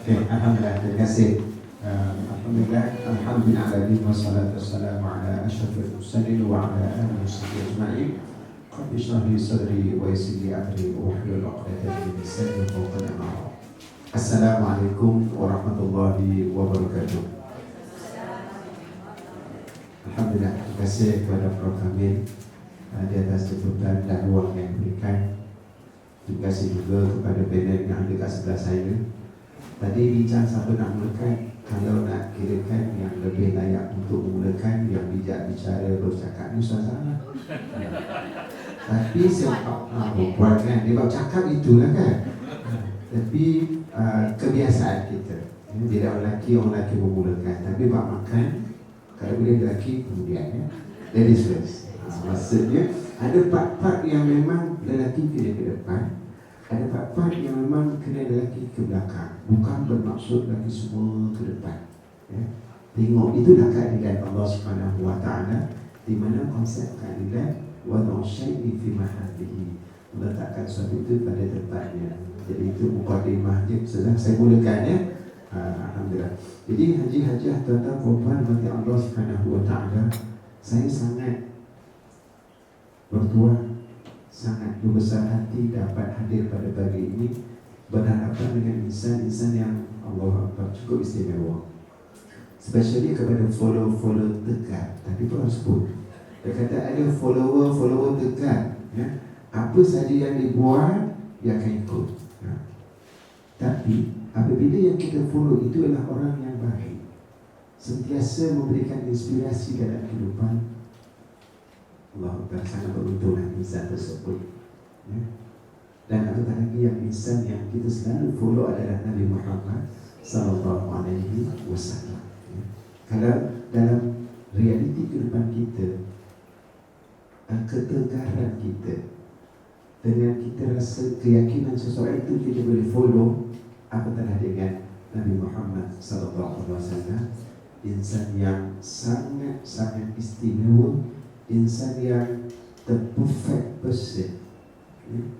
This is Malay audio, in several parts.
Okay, Alhamdulillah, terima kasih. Alhamdulillah, wassalatu wassalamu ala asyrafil mursalin wa ala alihi wasahbihi ajma'in. Rabbi shrah li sadri wa yassir li amri wahlul 'uqdatam min lisani yafqahu qawli. Assalamualaikum warahmatullahi wabarakatuh. Alhamdulillah, terima kasih kepada Prof. Kamil di atas jemputan dan ruang yang diberikan. Terima kasih juga kepada panel yang ada kat sebelah saya. Tadi bincang siapa nak mulakan. Kalau nak kirakan yang lebih layak untuk memulakan, yang bijak bicara bercakap ni susah sangat. Tapi sebab buat kan, dia buat cakap itulah kan. Tapi kebiasaan kita, bila orang lelaki memulakan. Tapi buat makan, kalau boleh lelaki kemudian ya. Ladies first. Maksudnya ada part-part yang memang lelaki kena ke depan, ada part-part yang memang kena lelaki ke belakang. Bukan bermaksud lelaki semua ke depan ya. Tengok, itulah keadilan Allah Subhanahu Wa Taala, di mana konsep keadilan wad'u syai'i fi mahallihi, meletakkan sesuatu itu pada tempatnya. Jadi itu mukadimah je. Sudah saya mulakan ya. Alhamdulillah. Jadi haji-hajiah tuan-tuan puan-puan bagi Allah Subhanahu Wa Taala, saya sangat bertuah, sangat berbesar hati dapat hadir pada pagi ini berhadapan dengan insan-insan yang Allah Akbar cukup istimewa. Especially kepada follow-follow dekat. Tadi pun harus sebut. Dia kata ada follower dekat ya. Apa saja yang dibuat dia akan ikut ya. Tapi apabila yang kita follow itu adalah orang yang baik, sentiasa memberikan inspirasi dalam kehidupan, Allah Akbar, sangat beruntunglah insan tersebut ya. Dan apatah lagi yang insan yang kita selalu follow adalah Nabi Muhammad sallallahu alaihi wasallam ya. Kalau dalam realiti kehidupan kita, ketegaran kita, dengan kita rasa keyakinan seseorang itu kita boleh follow, apatah dengan Nabi Muhammad sallallahu alaihi wasallam, insan yang sangat istimewa, insan yang the perfect person,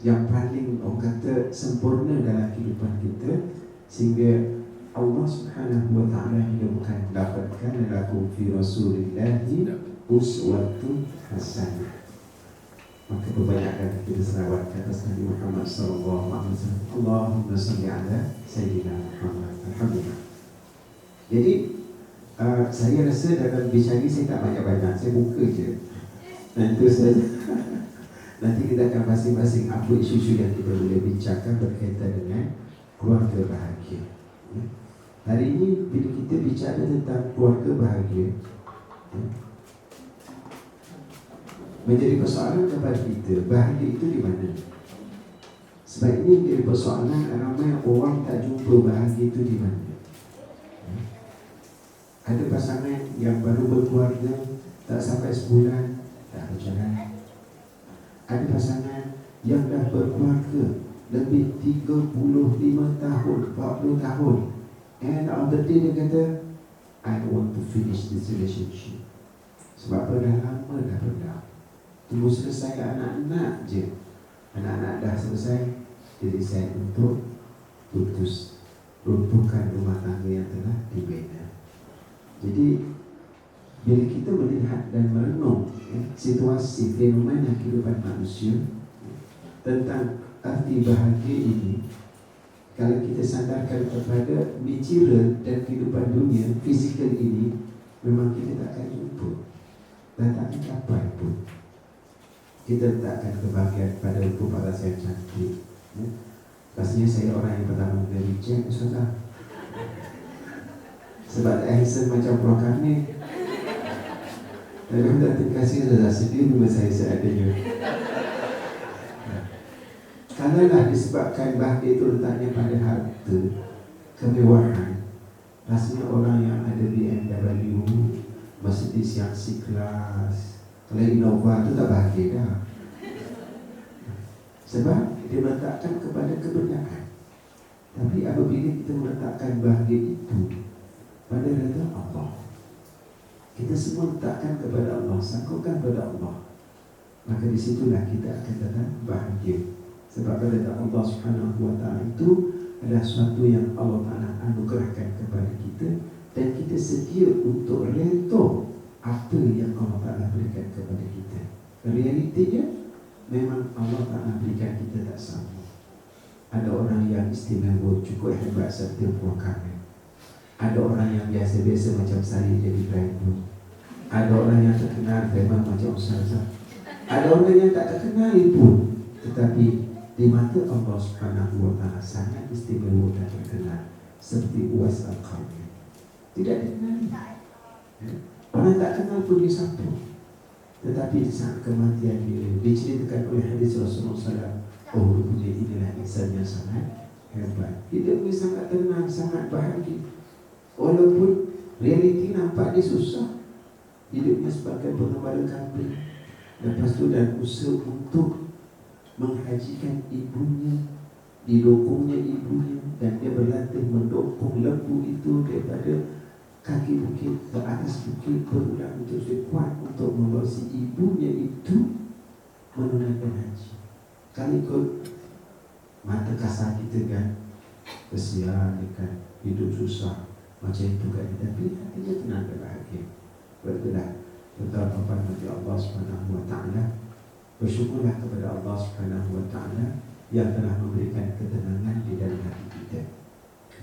yang paling orang kata sempurna dalam kehidupan kita, sehingga Allah Subhanahu Wa Taala menyebutkan dapatkan lakum fi rasulillahi uswatun hasanah. Maka kebanyakan kita selawat ke atas Nabi Muhammad sallallahu alaihi wasallam. Allahumma shalli ala sayyidina Muhammad. Alhamdulillah. Jadi saya rasa dalam bicara saya tak banyak-banyak, saya buka je. Dan itu saja. Nanti kita akan masing-masing apa isu-isu yang kita boleh bincangkan berkaitan dengan keluarga bahagia ya. Hari ini bila kita bicara tentang keluarga bahagia ya, menjadi persoalan kepada kita, bahagia itu di mana? Sebab ini menjadi persoalan, ramai orang tak jumpa bahagia itu di mana ya. Ada pasangan yang baru berkeluarga, tak sampai sebulan dah bercerai. Ada pasangan yang dah berkeluarga lebih 35 tahun, 40 tahun, and on the day dia kata, I want to finish this relationship. Sebab apa? Dah lama dah redam, tunggu selesai anak-anak je. Anak-anak dah selesai, dia decide untuk putus, runtuhkan rumah tangga yang telah dibina. Jadi bila kita melihat dan merenung situasi fenomena kehidupan manusia tentang arti bahagia ini, kalau kita sandarkan kepada bicara dan kehidupan dunia fizikal ini, memang kita tak akan jumpa dan tak akan capai pun. Kita letakkan kebahagiaan pada rupa paras yang cantik ya. Pastinya saya orang yang pertama kali reject Ustazah, sebab handsome macam Prof. Kamil. Dan terima kasih sudah sedih dengan saya seadanya. Kalaulah disebabkan bahagia itu letaknya pada harta, kemewahan, rasanya orang yang ada BMW, Mercedes yang C-Class, kalau Innova itu tak bahagia dah. Sebab dia meletakkan kepada kebenaran. Tapi apabila kita meletakkan bahagia itu pada redha Allah, kita semua letakkan kepada Allah, sanggupkan kepada Allah, maka disitulah kita akan datang bahagia. Sebab redha Allah Subhanahu Wa Taala itu adalah sesuatu yang Allah Ta'ala anugerahkan kepada kita, dan kita sedia untuk reda apa yang Allah Ta'ala berikan kepada kita. Realitinya memang Allah Ta'ala berikan kita tak sama. Ada orang yang istimewa, cukup hebat serta puan kami. Ada orang yang biasa-biasa macam saya jadi driver. Ada orang yang terkenal memang macam Ustazah. Ada orang yang tak terkenal pun, tetapi di mata Allah Subhanahu wa Ta'ala sangat istimewa dan terkenal, seperti Uwais Al-Qarni. Tidak dikenali. Orang tak kenal pun dia satu. Tetapi di saat kematian dia diceritakan oleh hadis Rasulullah SAW, oh rupanya inilah insan yang sangat hebat. Hidupnya sangat tenang, sangat bahagia. Walaupun realiti nampak dia susah. Hidupnya sebagai pengembala kambing. Lepas tu dan usaha untuk menghajikan ibunya, didukungnya ibunya, dan dia berlatih mendukung lembu itu daripada kaki bukit ke atas bukit, berulang untuk kuat untuk membawa si ibunya itu menunaikan haji. Kalau ikut mata kasar kita kan, kesian kan, hidup susah macam itu kan, tapi hatinya tenang dan bahagia. Berdoa kepada Allah Subhanahu wa Ta'ala. Bersyukurlah kepada Allah Subhanahu wa Ta'ala yang telah memberikan ketenangan di dalam hati kita.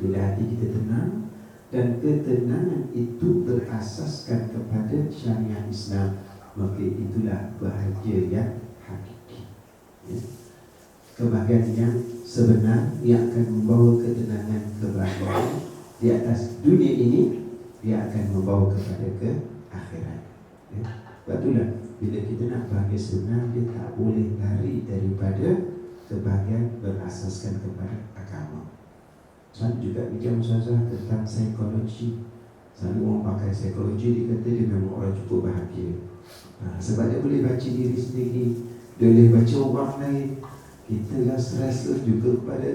Bila hati kita tenang, dan ketenangan itu berasaskan kepada syariat Islam, maka itulah bahagia yang hakiki. Kebahagiaan yang sebenar yang akan membawa ketenangan, kebahagiaan di atas dunia ini, dia akan membawa kepada ke akhirat. Itulah bila kita nak bahagia sebenar, dia tak boleh lari daripada kebahagiaan berasaskan kepada agama. Selalu juga bincang Ustazah tentang psikologi. Selalu orang pakai psikologi, dia kata dia memang orang cukup bahagia. Sebab dia boleh baca diri sendiri, dia boleh baca orang lain. Kita lah stres juga kepada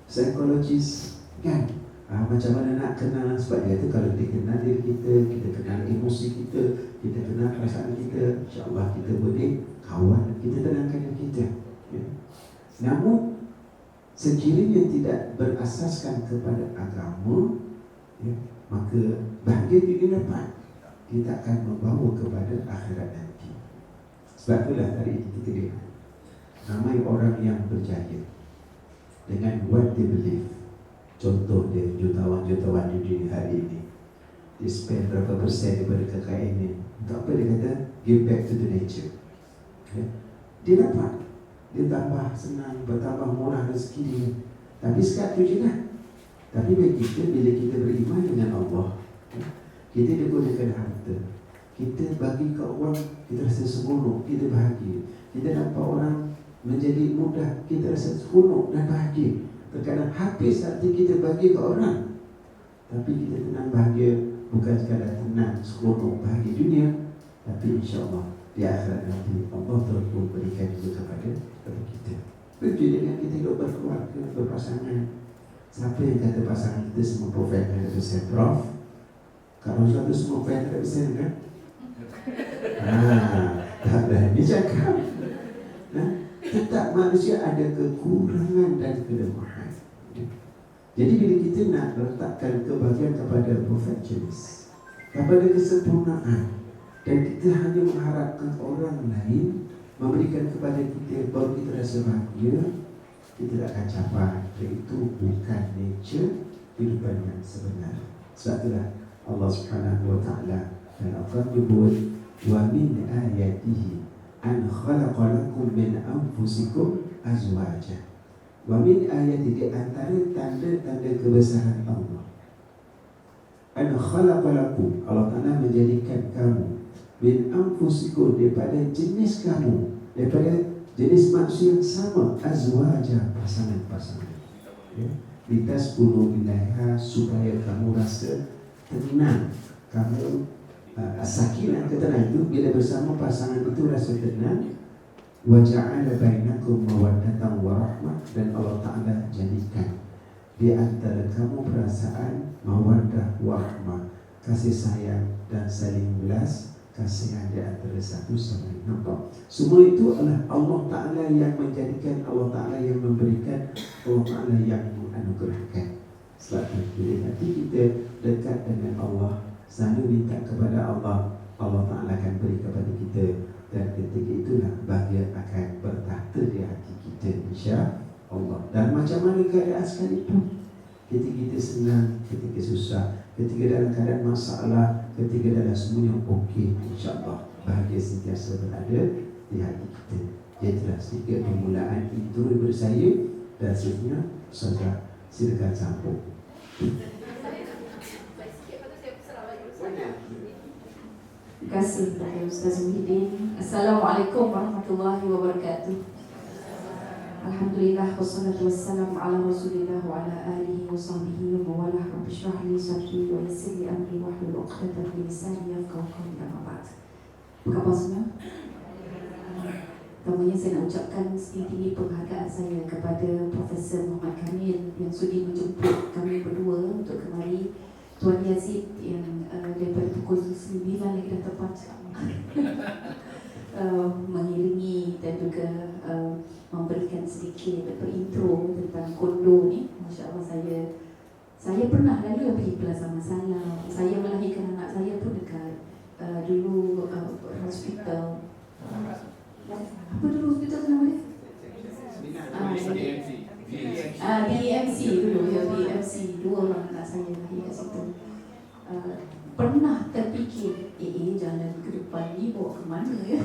psikologis kan. Macam mana nak kenal, sebab dia tu kalau dia kenal diri kita, kita kenal emosi kita, kita kenal perasaan kita, insyaAllah kita boleh kawan, kita tenangkan diri kita. Namun sekiranya tidak berasaskan kepada agama, maka bahagia di depan kita akan membawa kepada akhirat nanti. Sebab itulah tadi kita lihat ramai orang yang berjaya dengan what they believe. Contoh dia jutawan-jutawan di dunia hari ini, dia spend berapa persen daripada kekayaannya untuk apa? Dia kata give back to the nature. Dia dapat, dia tambah senang, bertambah murah rezeki dia. Tapi sekat tu je lah. Tapi bagi kita, bila kita beriman dengan Allah, kita digunakan harta, kita bagi ke orang, kita rasa seronok, kita bahagia. Kita nampak orang menjadi mudah, kita rasa seronok dan bahagia. Terkadang habis hati kita bagi ke orang, tapi kita tenang bahagia, bukan sekadar tenang, seronok, bahagia dunia, tapi insyaAllah di akhirat nanti Allah terus berikan juga kepada kita. Begitu dengan kita hidup berkeluarga, berpasangan. Siapa yang kata pasangan kita semua perfect 100%? Prof? Kalau satu semua perfect 100% kan? Tak berani cakap. Tetap manusia ada kekurangan dan kelemahan. Jadi bila kita nak letakkan kebahagiaan kepada perfectionist, kepada kesempurnaan, dan kita hanya mengharapkan orang lain memberikan kepada kita baru kita rasa bahagia, kita tak akan capai. Itu bukan nature kehidupan yang sebenar. Sebab itulah Allah Subhanahu wa Ta'ala dan Al-Quran menyebut wa min ayatihi an khalaqa lakum min anfusikum azwaja. Wa min ayati, di antara tanda-tanda kebesaran Allah, an khalaqa lakum, Allah Ta'ala menjadikan kamu, min anfusikum, daripada jenis kamu, daripada jenis manusia yang sama, azwaja, pasangan-pasangan. Litaskunu ilaiha, supaya kamu rasa tenang, kamu sakinah, ketenangan itu bila bersama pasangan itu rasa tenang. Wa ja'ala bainakum mawaddatan wa rahmah, dan Allah Ta'ala jadikan di antara kamu perasaan mawaddah wa rahmah, kasih sayang dan saling belas kasihan di antara satu sama lain. Nampak? Semua itu adalah Allah Ta'ala yang menjadikan, Allah Ta'ala yang memberikan, Allah Ta'ala yang menganugerahkan. Sebab itu bila nanti kita dekat dengan Allah, selalu minta kepada Allah, Allah Ta'ala akan beri kepada kita. Dan ketika itulah bahagia akan bertahta di hati kita, insya Allah. Dan macam mana keadaan sekalipun, ketika kita senang, ketika susah, ketika dalam keadaan masalah, ketika dalam semuanya okey, insya-Allah bahagia sentiasa berada di hati kita. Itulah sedikit permulaan intro daripada saya. Dan seterusnya Ustazah silakan sambung. Terima kasih kepada Ustaz Muhyiddin. Assalamualaikum warahmatullahi wabarakatuh. Alhamdulillah wassalatu wassalamu ala Rasulillah wa ala alihi wa sahbihi wa wala. Rabbi shrah li sadri wa yassir li amri wahlul 'uqdatam min lisani yafqahu qawli. Amma ba'd. Apa khabar semua? Pertamanya saya nak ucapkan setinggi-tinggi penghargaan saya kepada Profesor Muhammad Kamil yang sudi menjemput kami berdua untuk kemari. Tuan Yazid yang daripada pukul 9 lagi dah tepat mengiringi dan juga memberikan sedikit intro tentang kondo ni. Masya Allah, saya pernah lalu pergi Plaza Masalah. Saya melahirkan anak saya pun dekat dulu hospital. Apa dulu hospital tu nama dia? BMC dulu ya, BMC. Dua orang anak saya lahir kat situ. Pernah terfikir, jalan ke depan ni bawa ke mana ya?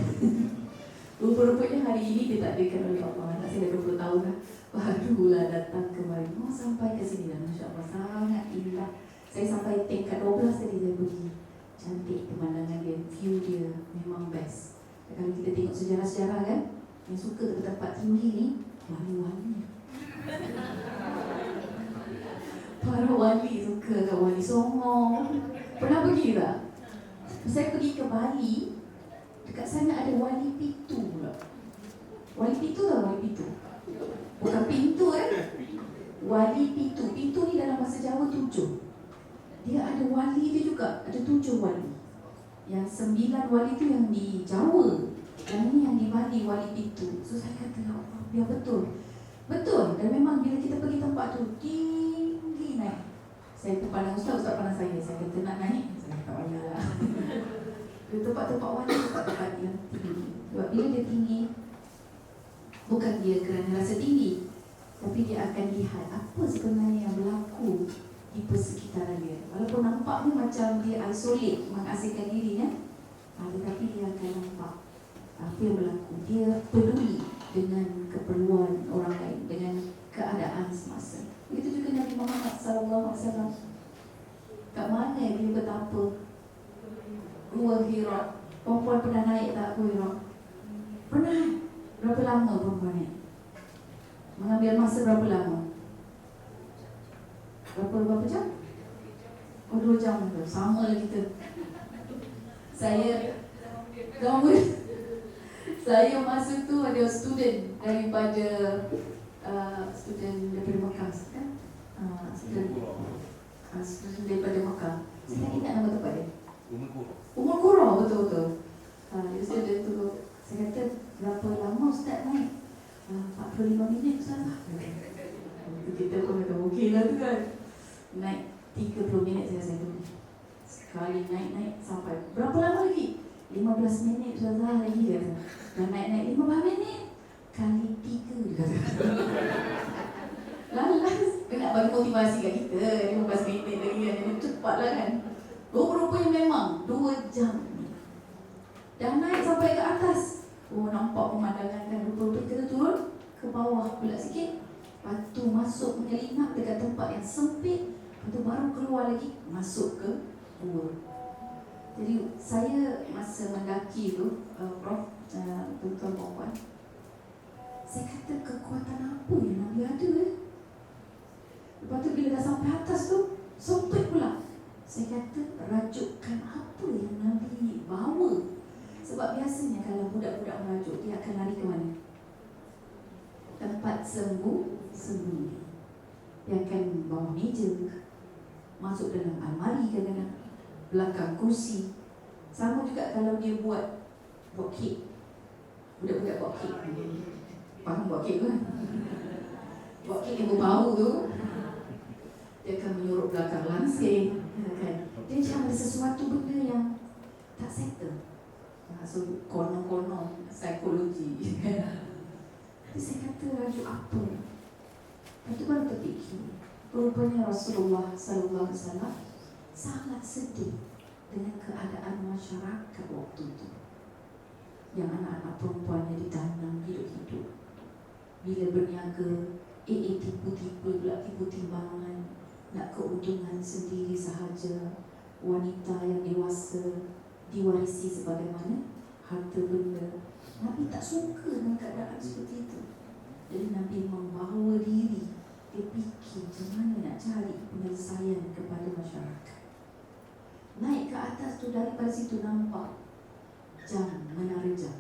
Rupa-rupanya hari ini ditakdirkan oleh Allah. Anak saya dah 20 tahun dah, barulah datang kemari. Sampai ke sini dah, Masya Allah, sangat indah. Saya sampai tingkat 12 tadi saya pergi. Cantik pemandangan dia, view dia memang best. Kalau kita tengok sejarah-sejarah kan, yang suka ke tempat tinggi ni, wali-wali. Para wali suka kat Wali Songo. Pernah pergi tak? Saya pergi ke Bali, dekat sana ada Wali Pitu pula. Wali Pitu tak Wali Pitu? Bukan pintu Wali Pitu. Pitu ni dalam bahasa Jawa 7. Dia ada wali dia juga, ada 7 wali. Yang 9 wali tu yang di Jawa, yang ni yang di Bali, Wali Pitu. So saya kata, ya Allah, biar betul. Betul, dan memang bila kita pergi tempat tu, tinggi naik. Saya terpandang Ustaz pandang saya kata nak naik, saya tak payahlah. Di tempat-tempat wali, tempat-tempat yang tinggi. Sebab bila dia tinggi, bukan dia kerana rasa tinggi, tapi dia akan lihat apa sebenarnya yang berlaku di persekitaran dia. Walaupun nampaknya macam dia isolate, mengasingkan dirinya, tetapi dia akan nampak apa yang berlaku. Dia peduli dengan keperluan orang lain, dengan keadaan semasa. Begitu juga Nabi Muhammad SAW. Kat mana dia betapa Gua Hira. Perempuan pernah naik tak Gua Hira? Pernah. Berapa lama perempuan naik? Mengambil masa berapa lama? Berapa jam? 2 jam tu. Sama lah kita. Saya masa tu ada student daripada Mekah kan? Student daripada Mekah. Saya tak ingat nama tempat dia. Umur Qura, betul-betul. Student tu, saya kata, berapa lama Ustaz naik? 45 minit Ustaz lah. Kita pun kata, okey lah tu kan. Naik 30 minit saya tu. Sekali naik sampai berapa lama lagi? 15 minit Ustazah lagi dia kata. Dan naik 15 minit kali 3 dia kata. Lalas kena bagi motivasi kat kita. 15 minit lagi kan, jangan cepatlah kan. Rupa-rupanya memang 2 jam. Dan naik sampai ke atas. Nampak pemandangan kan. Rupa-rupanya kita turun ke bawah pula sikit. Lepas tu masuk menyelinap dekat tempat yang sempit. Lepas tu baru keluar lagi, masuk ke gua. Jadi saya masa mendaki tu, Prof, tuan-tuan puan, saya kata kekuatan apa yang Nabi ada Lepas tu bila dah sampai atas tu, sempit pula. Saya kata rajukan apa yang Nabi bawa. Sebab biasanya kalau budak-budak merajuk, dia akan lari ke mana? Tempat sembunyi. Dia akan bawah meja, masuk dalam almari kadang-kadang, belakang kursi. Sama juga kalau dia buat kek. Budak-budak buat kek. Faham buat kek kan? Buat kek yang berbau tu, dia akan menyuruh belakang langsing, kan? Dia macam ada sesuatu benda yang tak settle. So konon-konon psikologi. Jadi saya kata raja apa? Lepas tu baru terfikir, rupanya Rasulullah sallallahu alaihi wasallam sangat sedih dengan keadaan masyarakat waktu itu, yang anak-anak perempuannya ditanam hidup-hidup. Bila berniaga, tipu-tipu pula, tipu timbangan, nak keuntungan sendiri sahaja. Wanita yang dewasa diwarisi sebagaimana harta benda. Nabi tak suka dengan keadaan seperti itu. Jadi Nabi membawa diri, dia fikir macam mana nak cari penyelesaian kepada masyarakat. Naik ke atas tu, daripada situ nampak jam, menara jam.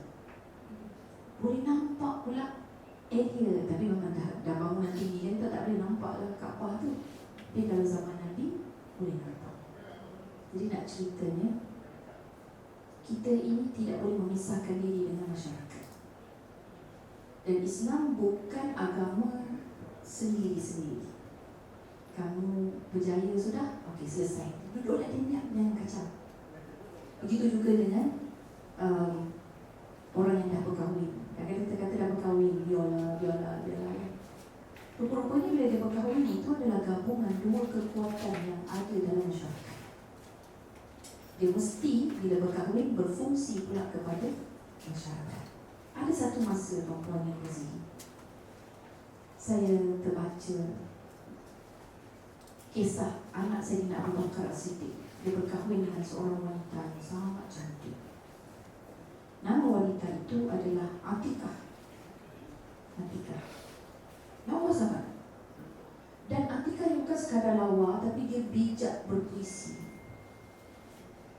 Boleh nampak pula area, tapi memang dah bangunan tinggi kan, tak boleh nampak lah Kaabah tu. Tapi kalau zaman Nabi boleh nampak. Jadi nak ceritanya, kita ini tidak boleh memisahkan diri dengan masyarakat. Dan Islam bukan agama sendiri-sendiri. Kamu berjaya sudah, okey selesai. Duduklah diam, jangan kacau. Begitu juga dengan orang yang dah berkahwin. Kadang-kadang kita kata dah berkahwin, biola. Rupa-rupanya bila dia berkahwin itu adalah gabungan dua kekuatan yang ada dalam masyarakat. Dia mesti bila berkahwin berfungsi pula kepada masyarakat. Ada satu masa perempuan yang berzina, saya terbaca kisah anak Sayyidina Abu Bakar As-Siddiq. Dia berkahwin dengan seorang wanita yang sangat cantik. Nama wanita itu adalah Atikah. Lawa sangat. Dan Atikah bukan sekadar lawa, tapi dia bijak berpuisi.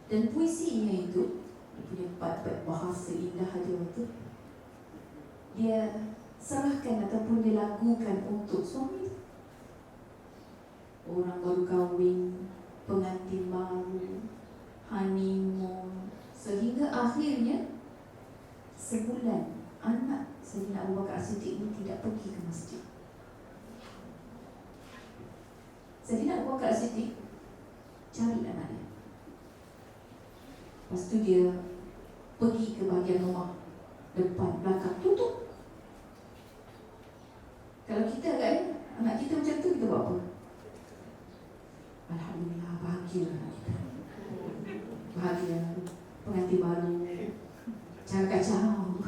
Dan puisinya itu, dia punya bait-bait bahasa indah dia itu, dia serahkan ataupun dia lagukan untuk suami, orang baru kahwin, pengantin baru, honeymoon, sehingga akhirnya sebulan anak Sayyidina Abu Bakar As-Siddiq ini tidak pergi ke masjid. Sayyidina Abu Bakar As-Siddiq cari anak dia. Lepas tu dia pergi ke bahagian rumah, depan, belakang, tutup. Kalau kita kan, anak kita macam tu, kita buat apa? Alhamdulillah, bahagia anak kita. Bahagia, pengantin baru, jangan kacau.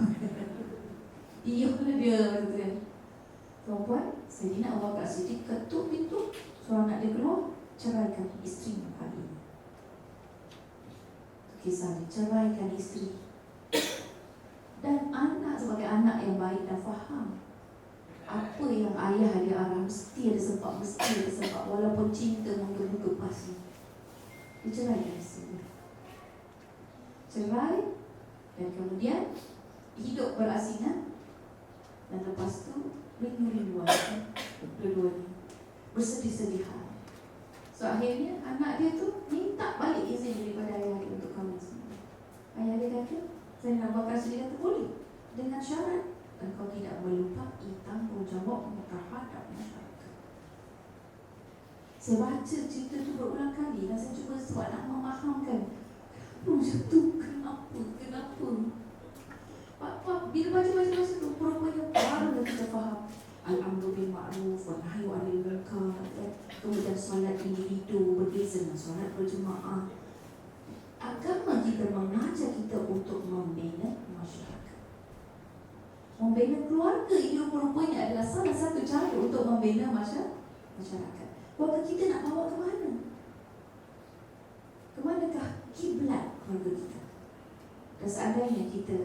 Iyalah dia, kata kan. Perempuan, Sayyidina Abu Bakar As-Siddiq ketuk pintu, suruh anak dia keluar, ceraikan isteri hari ini. Kisah dia, ceraikan isteri. Dan anak sebagai anak yang baik dan faham apa yang ayah dia arah, mesti ada sebab, walaupun cinta menggebu pasti. Dia ceraikan isteri. Cerai, dan kemudian hidup berasingan. Dan lepas tu rindu-rinduan dua-duanya, bersedih-sedihan. So akhirnya anak dia tu minta balik izin daripada ayah dia untuk kahwin sendiri. Ayah dia kata, Sayyidina Abu Bakar As-Siddiq kata boleh, dengan syarat engkau tidak melupai tanggungjawabmu terhadap masyarakat. Saya baca cerita tu berulang kali dan saya cuba sebab nak memahamkan macam tu, kenapa? Bila baca tu, rupanya baru kita faham al-amru bil ma'ruf wa nahyu 'anil munkar. Kemudian solat individu berbeza dengan solat berjemaah. Agama kita mengajar kita untuk membina masyarakat. Membina keluarga itu rupanya adalah salah satu cara untuk membina masyarakat. Maka kita nak bawa ke mana? Ke manakah kiblat keluarga kita? Dan seandainya kita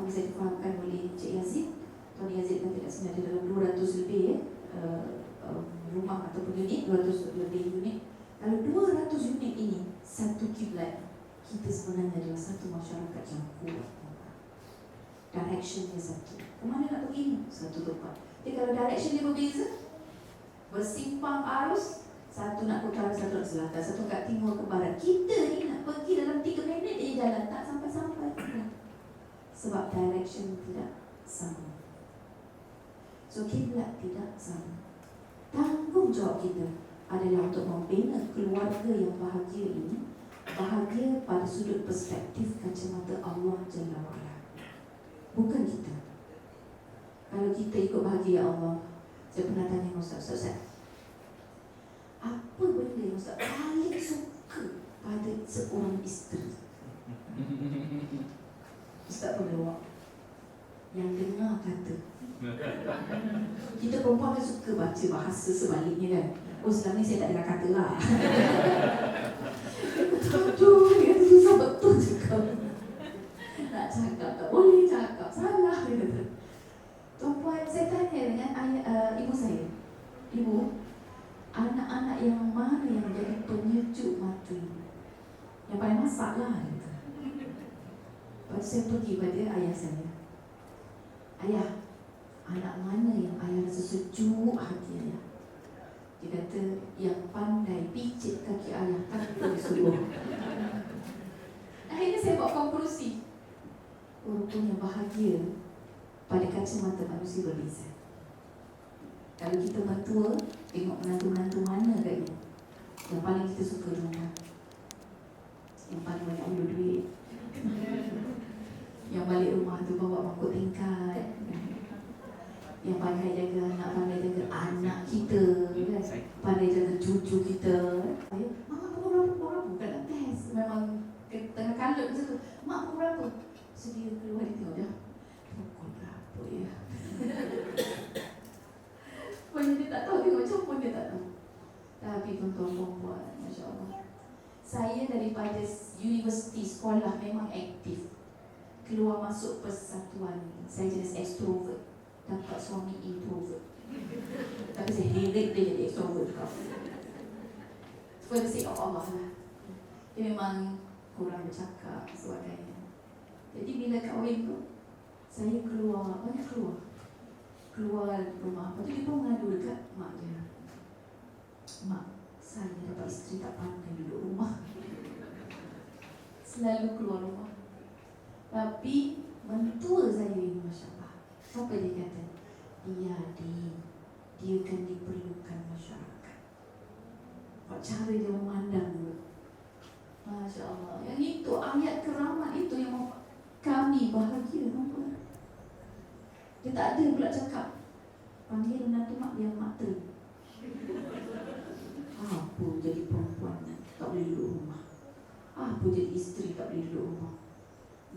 bisa difahamkan oleh Cik Yazid, Tuan Yazid kan tidak sebenarnya dalam 200 lebih rumah ataupun unit, 200 lebih unit. Kalau 200 unit ini satu kiblat, kita sebenarnya adalah satu masyarakat yang kuat. Directionnya satu. Kemana nak pergi? Satu tempat. Jadi kalau direction dia berbeza, bersimpang arus, satu nak ke utara, satu nak ke selatan, satu kat timur ke barat, kita ni nak pergi dalam 3 minit dia jalan, tak sampai-sampai. Sebab direction tidak sama. So kiblat tidak sama. Tanggungjawab kita adalah untuk membina keluarga yang bahagia ini, bahagia pada sudut perspektif kacamata Allah Jalla wa'ala, bukan kita. Kalau kita ikut bahagia Allah, saya pernah tanya Ustaz, apa benda yang Ustaz paling suka pada seorang isteri? Ustaz pun jawab, yang dengar kata. Kita perempuan kan suka baca bahasa sebaliknya kan. Oh, sekarang ni saya tak dengar kata lah. Betul, dia kata susah betul juga. Nak cakap tak boleh cakap, salah dia kata. Tuan-puan, saya tanya dengan ibu saya, ibu, anak-anak yang mana yang menjadi penyejuk mata? Yang paling masak lah, dia kata. Lepas saya pergi pada ayah saya, ayah, anak mana yang ayah rasa sejuk hati ayah? Dia kata, yang pandai picit kaki ayah tanpa disuruh. Akhirnya saya buat konklusi, rupanya bahagia pada kacamata manusia berbeza. Kalau kita mentua, tengok menantu-menantu mana agaknya yang paling kita suka rumah, yang paling banyak ambil duit, yang balik rumah tu bawa mangkuk tingkat, yang pandai jaga anak, pandai jaga anak kita kan? Pandai jaga cucu kita. Mak pukul berapa? Bukan nak test, memang tengah kalut macam tu. Mak pukul berapa? Sedia keluar dia tengok dah, pukul berapa ya? Pokoknya dia tak tahu, tengok macam pun dia tak tahu. Tapi tuan-tuan perempuan, Masya Allah, saya daripada universiti sekolah memang aktif, keluar masuk persatuan. Saya jenis extrovert, dapat suami introvert. Tapi saya heret dia jadi extrovert juga. For the sake of Allah lah. Dia memang kurang bercakap sebagainya. Jadi bila kahwin tu, saya keluar, banyak keluar rumah. Lepas tu dia pun mengadu dekat mak dia, mak, saya dapat isteri tak pandai duduk rumah. Selalu keluar rumah. Tapi mentua saya ini, Masya Allah, apa dia kata? Dia kan diperlukan masyarakat. Cara dia memandang dulu, Masya Allah. Yang itu, ayat keramat itu yang membuat kami bahagia. Nampak? Dia tak ada pula cakap, panggil menantu mak dia mak teri. Apa jadi perempuan tak boleh duduk rumah? Apa jadi isteri tak boleh duduk rumah?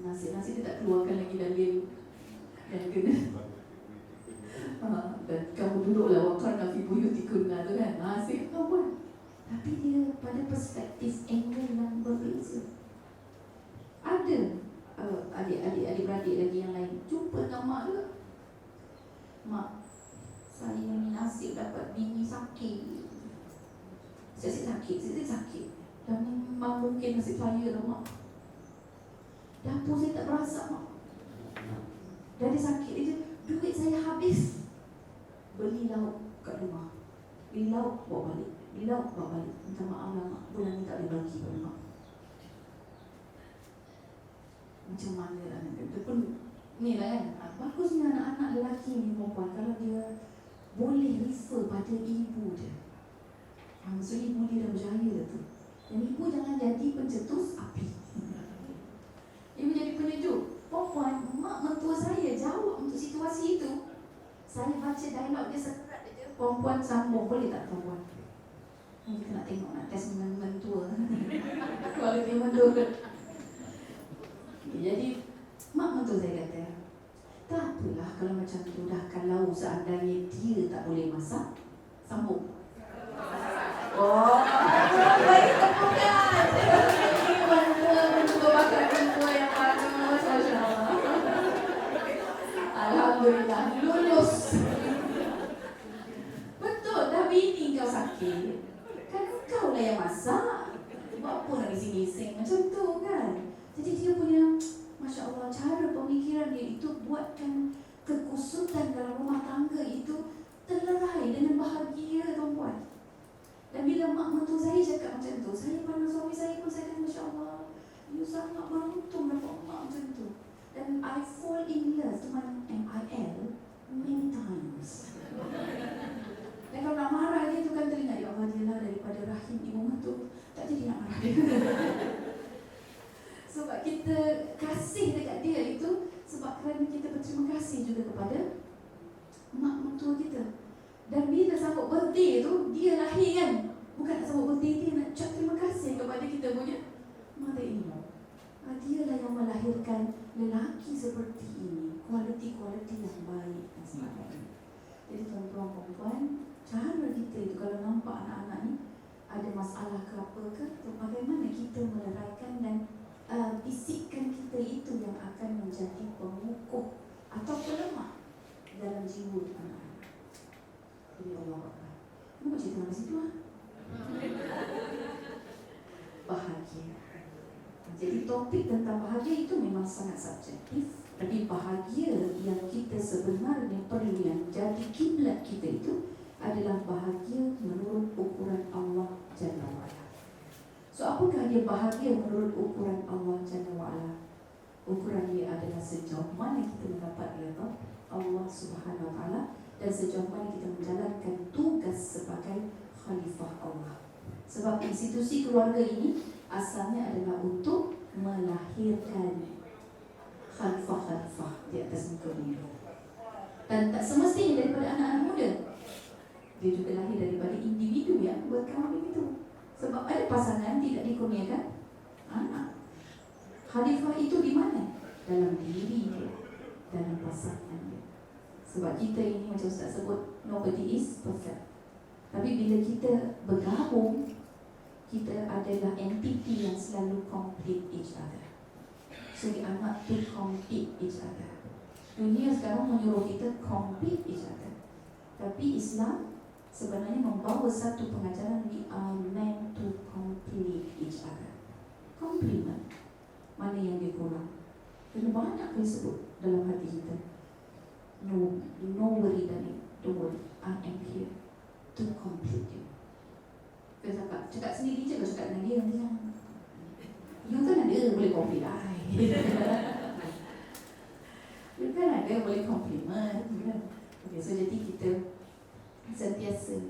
Nasi dia tak keluarkan lagi dalil dan kena dan kamu duduklah waqarna fi buyutikunna tu kan. Nasi perempuan. Tapi dia pada perspektif angle yang berbeza. Ada adik-beradik lagi yang lain jumpa dengan mak dia, mak, saya ni nasib dapat bini sakit. Saya sakit. Dan memang mungkin nasib saya lah mak. Dapur saya tak berasa mak. Dari sakit dia, duit saya habis. Beli lauk kat rumah, beli lauk bawa balik. Minta maaf lah mak, bulan ni tak boleh bagi pada mak. Macam mana lah dia pun ni lah kan. Bagusnya anak-anak lelaki ni perempuan, kalau dia boleh refer pada ibu dia. Maksudnya ibu dia dah berjaya tu. Dan ibu jangan jadi pencetus api. Ibu jadi penyejuk. Perempuan, mak mentua saya jawab untuk situasi itu. Saya baca dialog dia sekerat je. Perempuan sambung, boleh tak perempuan? Kita nak tengok, nak test mentua. Kalau dia mentua. Jadi mak mentua saya kata, tak apalah kalau macam tu dah. Kalau seandainya dia tak boleh masak, sambung. Oh, baik tepukan. Mentua bakal mentua yang bagus, Masya Allah. Alhamdulillah, lulus. Betul, dah bini kau sakit, kan kau lah yang masak. Buat apa nak gising-gising macam tu kan. Jadi dia punya, Masya Allah, cara pemikiran dia itu buatkan kekusutan dalam rumah tangga itu terlerai dengan bahagia, tuan-puan. Dan bila mak mentua saya cakap macam tu, saya pandang suami saya pun, saya kata Masya Allah, You sangat beruntung dapat mak macam tu. Dan I fall in love dengan MIL many times. Dan kalau nak marah dia tu kan teringat, ya Allah, dia lah daripada rahim ibu mentu, tak jadi nak marah dia. Sebab kita kasih dekat dia itu sebab kerana kita berterima kasih juga kepada mak mentua kita. Dan bila sambut birthday tu, dia lahir kan, bukan nak sambut birthday, dia nak ucap terima kasih kepada kita punya mother-in-law. Dia lah yang melahirkan lelaki seperti ini, kualiti-kualiti yang baik dan sebagainya. Jadi tuan-tuan perempuan, cara kita itu kalau nampak anak-anak ni ada masalah ke apa ke, bagaimana kita meleraikan dan bisikkan kita itu yang akan menjadi pengukuh atau pelemah dalam jiwa anak-anak. Jadi Allah Akbar. Kenapa cerita sampai situ lah? Bahagia. Jadi topik tentang bahagia itu memang sangat subjektif. Tapi bahagia yang kita sebenarnya perlu yang jadi kiblat kita itu adalah bahagia menurut ukuran Allah Jalla wa'ala. So apakah dia bahagia menurut ukuran Allah Jalla wa'ala? Ukuran dia adalah sejauh mana kita mendapat redha Allah Subhanahu wa ta'ala dan sejauh mana kita menjalankan tugas sebagai khalifah Allah. Sebab institusi keluarga ini asalnya adalah untuk melahirkan khalifah-khalifah di atas muka bumi. Dan tak semestinya daripada anak-anak muda. Dia juga lahir daripada individu yang berkawan begitu. Sebab ada pasangan tidak dikurniakan anak. Khalifah itu di mana? Dalam diri dia, dalam pasangan dia. Sebab kita ini macam Ustaz sebut, nobody is perfect. Tapi bila kita bergabung, kita adalah entiti yang selalu complete each other. So we are not to complete each other. Dunia sekarang menyuruh kita complete each other. Tapi Islam sebenarnya membawa satu pengajaran, we are meant to complete each other. Complement. Mana yang dia kurang? Kena banyak kali sebut dalam hati kita. No worry darling, don't worry, I am here to complete you. Kita cakap sendiri je, kalau cakap dengan dia nanti kan, you kan ada boleh complete I. You kan ada boleh compliment. Okay, so jadi kita sentiasa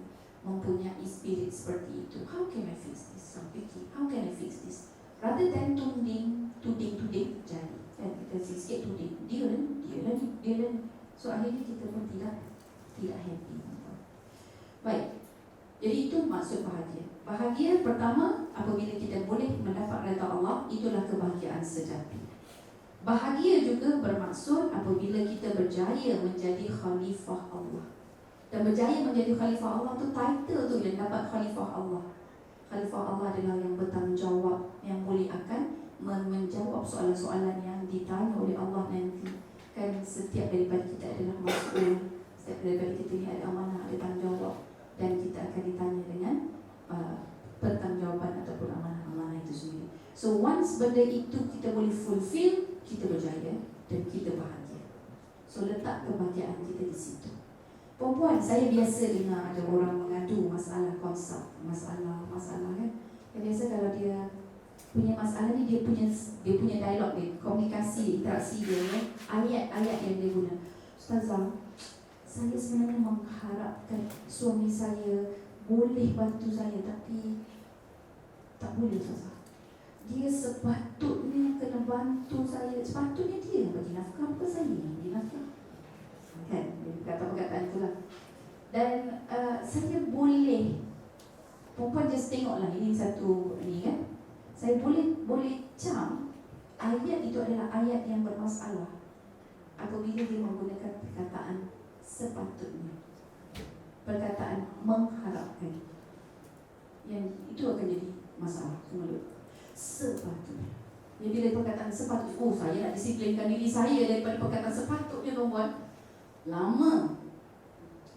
mempunyai spirit seperti itu. How can I fix this? How can I fix this? Rather than tuding, jadi kan kita sikit tuding, dia lah. So akhirnya kita pun tidak happy. Baik. Jadi itu maksud bahagia. Bahagia pertama apabila kita boleh mendapat redha Allah, itulah kebahagiaan sejati. Bahagia juga bermaksud apabila kita berjaya menjadi khalifah Allah. Dan berjaya menjadi khalifah Allah tu title tu yang dapat khalifah Allah. Khalifah Allah adalah yang bertanggungjawab, yang boleh akan menjawab soalan-soalan yang ditanya oleh Allah nanti. Kan setiap daripada kita adalah mas'ul, setiap daripada kita ni ada amanah, ada tanggungjawab, dan kita akan ditanya dengan pertanggungjawaban ataupun amanah-amanah itu sendiri. So once benda itu kita boleh fulfill, kita berjaya dan kita bahagia. So letak kebahagiaan kita di situ. Perempuan, saya biasa dengar ada orang mengadu masalah konsep, masalah kan. Yang biasa kalau dia punya masalah ni, dia punya dialog dia, komunikasi, interaksi dia, ayat-ayat yang dia guna. Ustazah, saya sebenarnya mengharapkan suami saya boleh bantu saya, tapi tak boleh Ustazah. Dia sepatutnya kena bantu saya, sepatutnya dia yang bagi nafkah, bukan saya yang bagi nafkah. Kan, kata-perkataan itulah. Dan saya boleh, perempuan just tengoklah ini satu ni kan. Saya boleh cam ayat itu adalah ayat yang bermasalah apabila dia menggunakan perkataan sepatutnya, perkataan mengharapkan, yang itu akan jadi masalah semula. Sepatutnya. Jadi bila perkataan sepatutnya, saya nak disiplinkan diri saya daripada perkataan sepatutnya tuan-tuan. Lama.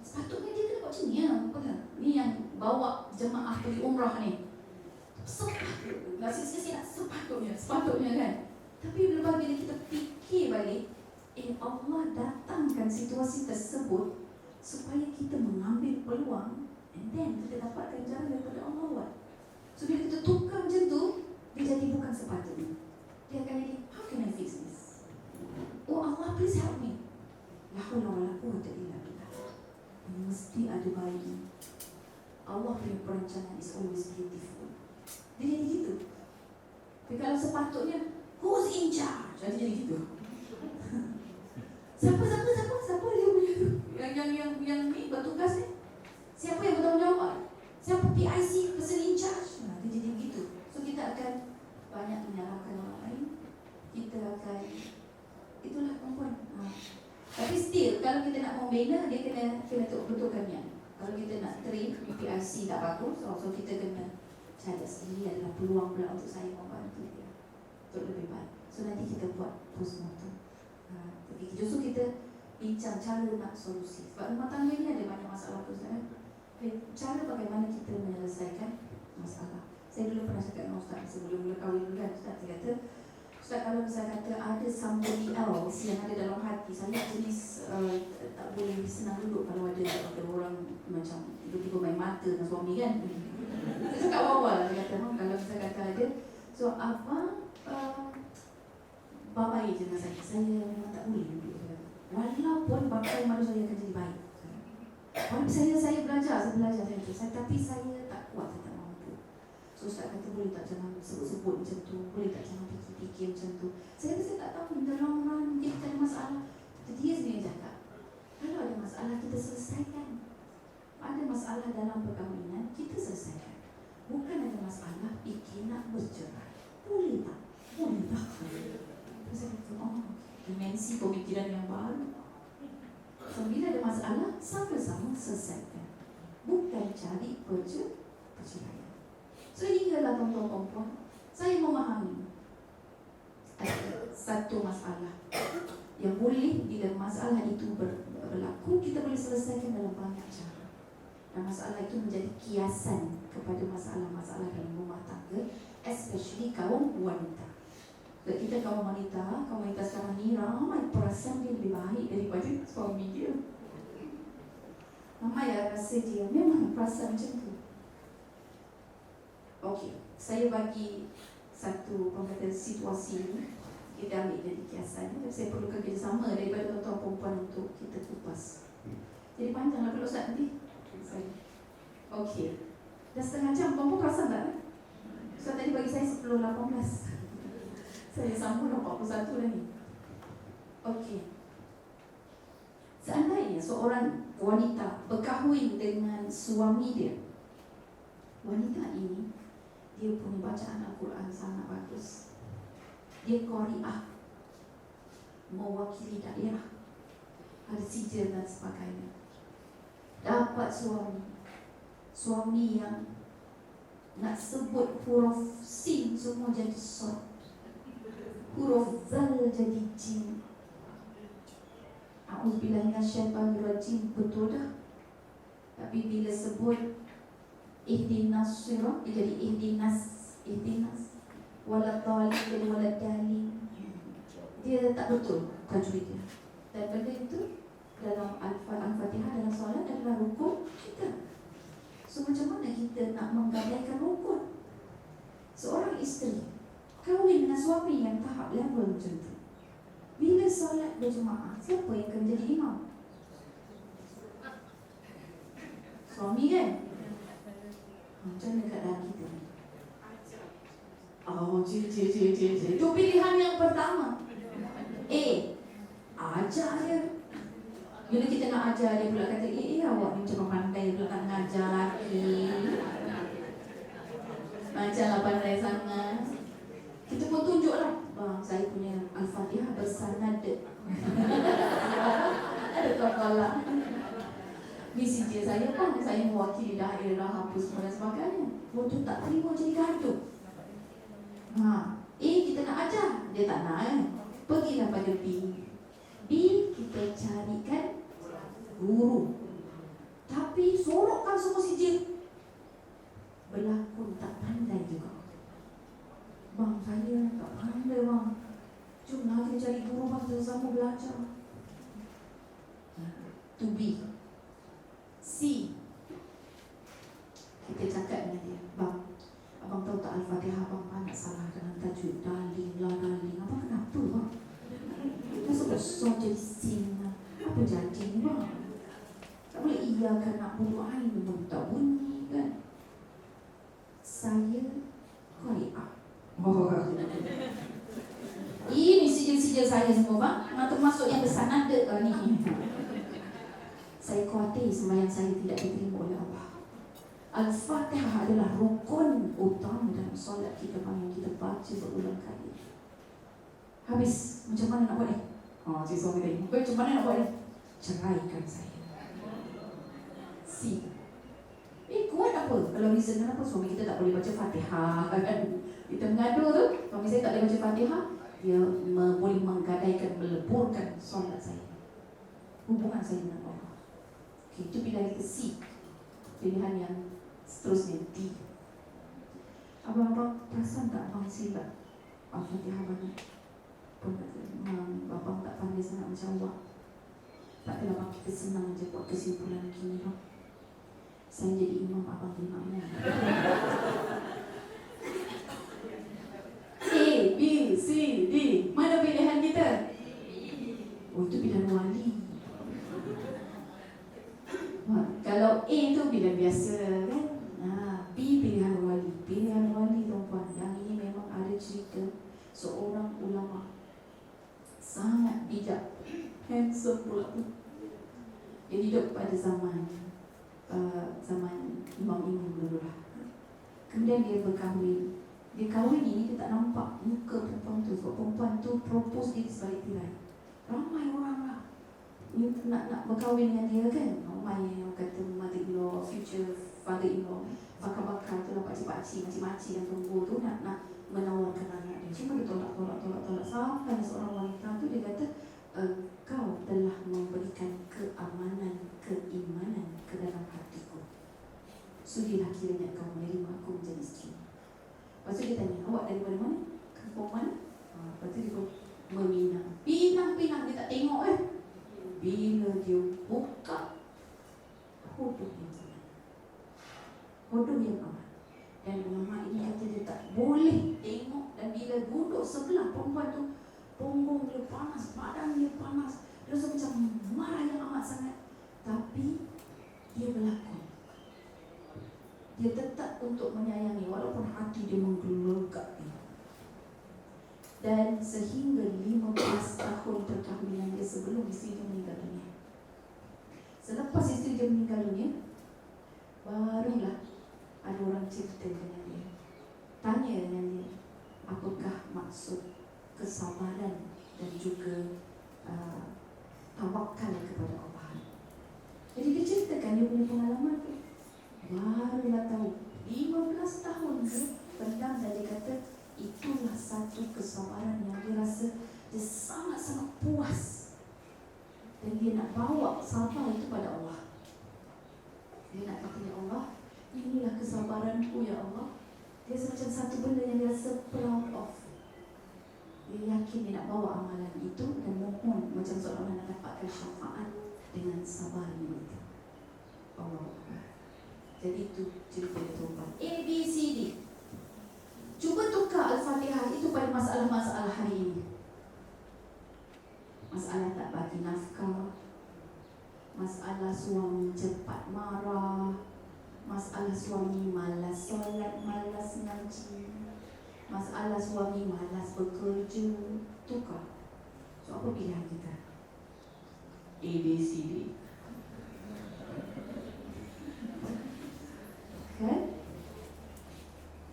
Sepatutnya dia kena buat macam ni ya. Ni yang bawa jemaah pergi umrah ni. Sepatutnya, sepatutnya kan. Tapi bila kita fikir balik, Allah datangkan situasi tersebut supaya kita mengambil peluang, and then kita dapatkan jalan daripada Allah. So bila kita tukar macam tu, dia jadi bukan sepatutnya. Dia akan jadi, how can I fix this? Oh Allah, please help me. La haula wala quwwata illa billah. Mesti ada bayi. Allah punya perancangan is always beautiful. Dia jadi gitu. Tapi kalau sepatutnya, who's in charge? Dia jadi gitu. Siapa dia punya tu? Yang ni bertugas ni? Siapa yang bertanggung jawab? Siapa PIC, person in charge? Dia jadi gitu. So kita akan banyak menyalahkan orang lain. Kita akan, itulah perempuan. Tapi still, kalau kita nak membina, dia kena betulkan niat. Kalau kita nak train PIC tak bagus, so kita kena cari ini adalah peluang pula untuk saya membantu dia untuk lebih baik. So nanti kita buat postmortem. Justru kita bincang cara nak solusi. Sebab rumah tangga ni ada banyak masalah tu kan. Cara bagaimana kita menyelesaikan masalah. Saya dulu pernah cakap dengan Ustaz sebelum mula kahwin dulu kan, Ustaz kata, Ustaz kalau misalnya kata ada somebody else yang ada dalam hati, saya jenis tak boleh senang duduk kalau ada orang macam tiba-tiba main mata dengan suami kan. Saya cakap awal-awal dia kata, kalau misalnya kata ada, so apa bapak je dengan saya memang tak boleh duduk. Walaupun bapa malu saya akan jadi baik. Walaupun saya belajar, tapi saya tak kuat, saya tak mampu. So Ustaz kata boleh tak jangan sebut-sebut macam tu, boleh tak jangan fikir-fikir macam tu. Saya tak tahu dalam orang mungkin kita ada masalah. Dia sendiri cakap, kalau ada masalah kita selesaikan. Ada masalah dalam perkahwinan, kita selesaikan. Bukan ada masalah fikir nak bercerai. Boleh tak? Boleh tak? Saya kata, dimensi pemikiran yang baru. So, bila ada masalah, sama-sama selesaikan. Bukan cari perceraian. So, hinggalah tuan-tuan perempuan, saya memahami ada satu masalah yang boleh, bila masalah itu berlaku, kita boleh selesaikan dalam banyak cara. Dan masalah itu menjadi kiasan kepada masalah-masalah dalam rumah tangga, especially kaum wanita. Dan kita kaum wanita sekarang ni ramai perasan dia lebih baik daripada suami dia. Ramai yang rasa dia memang perasan macam tu. Okey, saya bagi satu situasi ni, kita ambil jadi kiasan. Saya perlukan kerjasama daripada tuan-tuan perempuan untuk kita kupas. Jadi panjanglah kalau Ustaz nanti. Okey, dah setengah jam, tuan-tuan perasan tak? Ustaz tadi bagi saya 10.18. Saya sambung 41 dah ni. Okey. Seandainya seorang wanita berkahwin dengan suami dia, wanita ini dia punya bacaan Al-Quran sangat bagus. Dia qari'ah, mewakili daerah, ada sijil dan sebagainya. Dapat suami yang nak sebut huruf sin semua jadi sod, huruf zal jadi jim. A'udzubillahi minasyaitonirrajim, betul dah. Tapi bila sebut ihdinas sirat, dia jadi ihdinas waladhalin jadi waladhalin. Dia tak betul tajwid dia. Dan benda itu dalam Al-Fatihah, dalam solat adalah rukun kita. So macam mana kita nak menggadaikan rukun? Seorang isteri kahwin dengan suami yang tahap level macam tu, bila solat berjemaah, siapa yang akan menjadi imam? Suami kan? Macam mana keadaan kita ni? Itu pilihan yang pertama. Ajar dia. Bila kita nak ajar dia pula kata, awak ni macam pandai pula nak mengajar lelaki. Macamlah pandai sangat. Kita pun tunjuklah, bang, saya punya Al-Fatihah bersanad. Ada kalah. Misi dia saya bang, saya mewakili daerah apa semua dan sebagainya. Waktu tak terima jadi gaduh. Kita nak ajar, dia tak nak kan. Pergilah pada B, kita carikan guru. Tapi sorokkan semua sijil. Berlakon tak pandai juga. Bang, saya tak pandai bang. Jomlah kita cari guru bang, kita sama belajar. To B. C, kita cakap dengan dia, bang, abang tahu tak Al-Fatihah abang banyak salah dengan tajwid, dalil lah. masuk so jadi sin lah. Apa jadi ni bang? Tak boleh iya kan nak bunuh air pun tak bunyi kan. Saya Korea. Oh. Ini sijil-sijil saya semua bang. Termasuk yang bersanad ni. Saya khawatir sembahyang saya tidak diterima oleh Allah. Al-Fatihah adalah rukun utama dalam solat kita yang kita baca berulang kali. Habis, macam mana nak buat ni? Si suami tadi, macam mana nak buat ni? Ceraikan saya. Kuat apa? Kalau reason kenapa suami kita tak boleh baca Fatihah kan? Kita mengadu tu, suami saya tak boleh baca Fatihah, dia boleh menggadaikan, meleburkan solat saya, hubungan saya dengan Allah. Okay, itu pilihan kita C. Pilihan yang seterusnya D. Abang-abang perasan tak abang silap Al-Fatihah banyak? Abang tak pandai sangat macam awak. Takkan abang kita senang je buat kesimpulan gini bang. Saya jadi imam, abang jadi makmum. A, B, C, D. Mana pilihan kita? Oh, itu pilihan wali. Kalau A tu pilihan biasa kan? B pilihan wali. Pilihan wali tuan-tuan. Yang ini memang ada cerita seorang ulama sangat bijak, handsome pula tu. Dia hidup pada zaman imam-imam dulu lah. Kemudian dia berkahwin. Dia kahwin ini dia tak nampak muka perempuan tu. Sebab perempuan tu propose dia di sebalik tirai. Ramai orang lah nak berkahwin dengan dia kan. Ramai yang kata mother-in-law, future father-in-law, bakar-bakar tu lah, pakcik-pakcik, makcik-makcik yang tunggu tu nak menawarkan anak dia. Cuma dia tolak. Sampai seorang wanita tu dia kata, kau telah memberikan keamanan, keimanan ke dalam hatiku. Sudilah kiranya kau menerima aku menjadi isteri. Lepas tu dia tanya, awak daripada mana? Kampung mana? Lepas tu dia pun meminang. Pinang dia tak tengok Bila dia buka, hodoh yang amat. Dan ulama ini kata dia tak boleh tengok. Dan bila duduk sebelah perempuan tu, punggung dia panas, badan dia panas. Dia rasa macam marah yang amat sangat. Tapi dia berlakon. Dia tetap untuk menyayangi walaupun hati dia menggelegak dia. Dan sehingga 15 tahun perkahwinan dia sebelum isteri dia meninggal dunia. Selepas isteri dia meninggal dunia, barulah ada orang cerita dengan dia, tanya dengan dia, apakah maksud kesabaran dan juga tawakal kepada Allah. Jadi dia ceritakan dia punya pengalaman tu. Barulah tahu 15 tahun dia pendam, dan dia kata itulah satu kesabaran yang dia rasa dia sangat-sangat puas. Dan dia nak bawa sabar itu pada Allah. Dia nak kata, ya Allah, inilah kesabaranku ya Allah. Dia macam satu benda yang dia rasa proud of. Dia yakin dia nak bawa amalan itu dan mohon macam seolah-olah nak dapatkan syafaat dengan sabar itu. Allah. Jadi itu cerita tuan. A, B, C, D. Cuba tukar Al-Fatihah itu pada masalah-masalah hari ini. Masalah tak bagi nafkah, masalah suami cepat marah, masalah suami malas solat, malas ngaji, masalah suami malas bekerja. Tukar. So apa pilihan kita? A, B, C, D. Kan?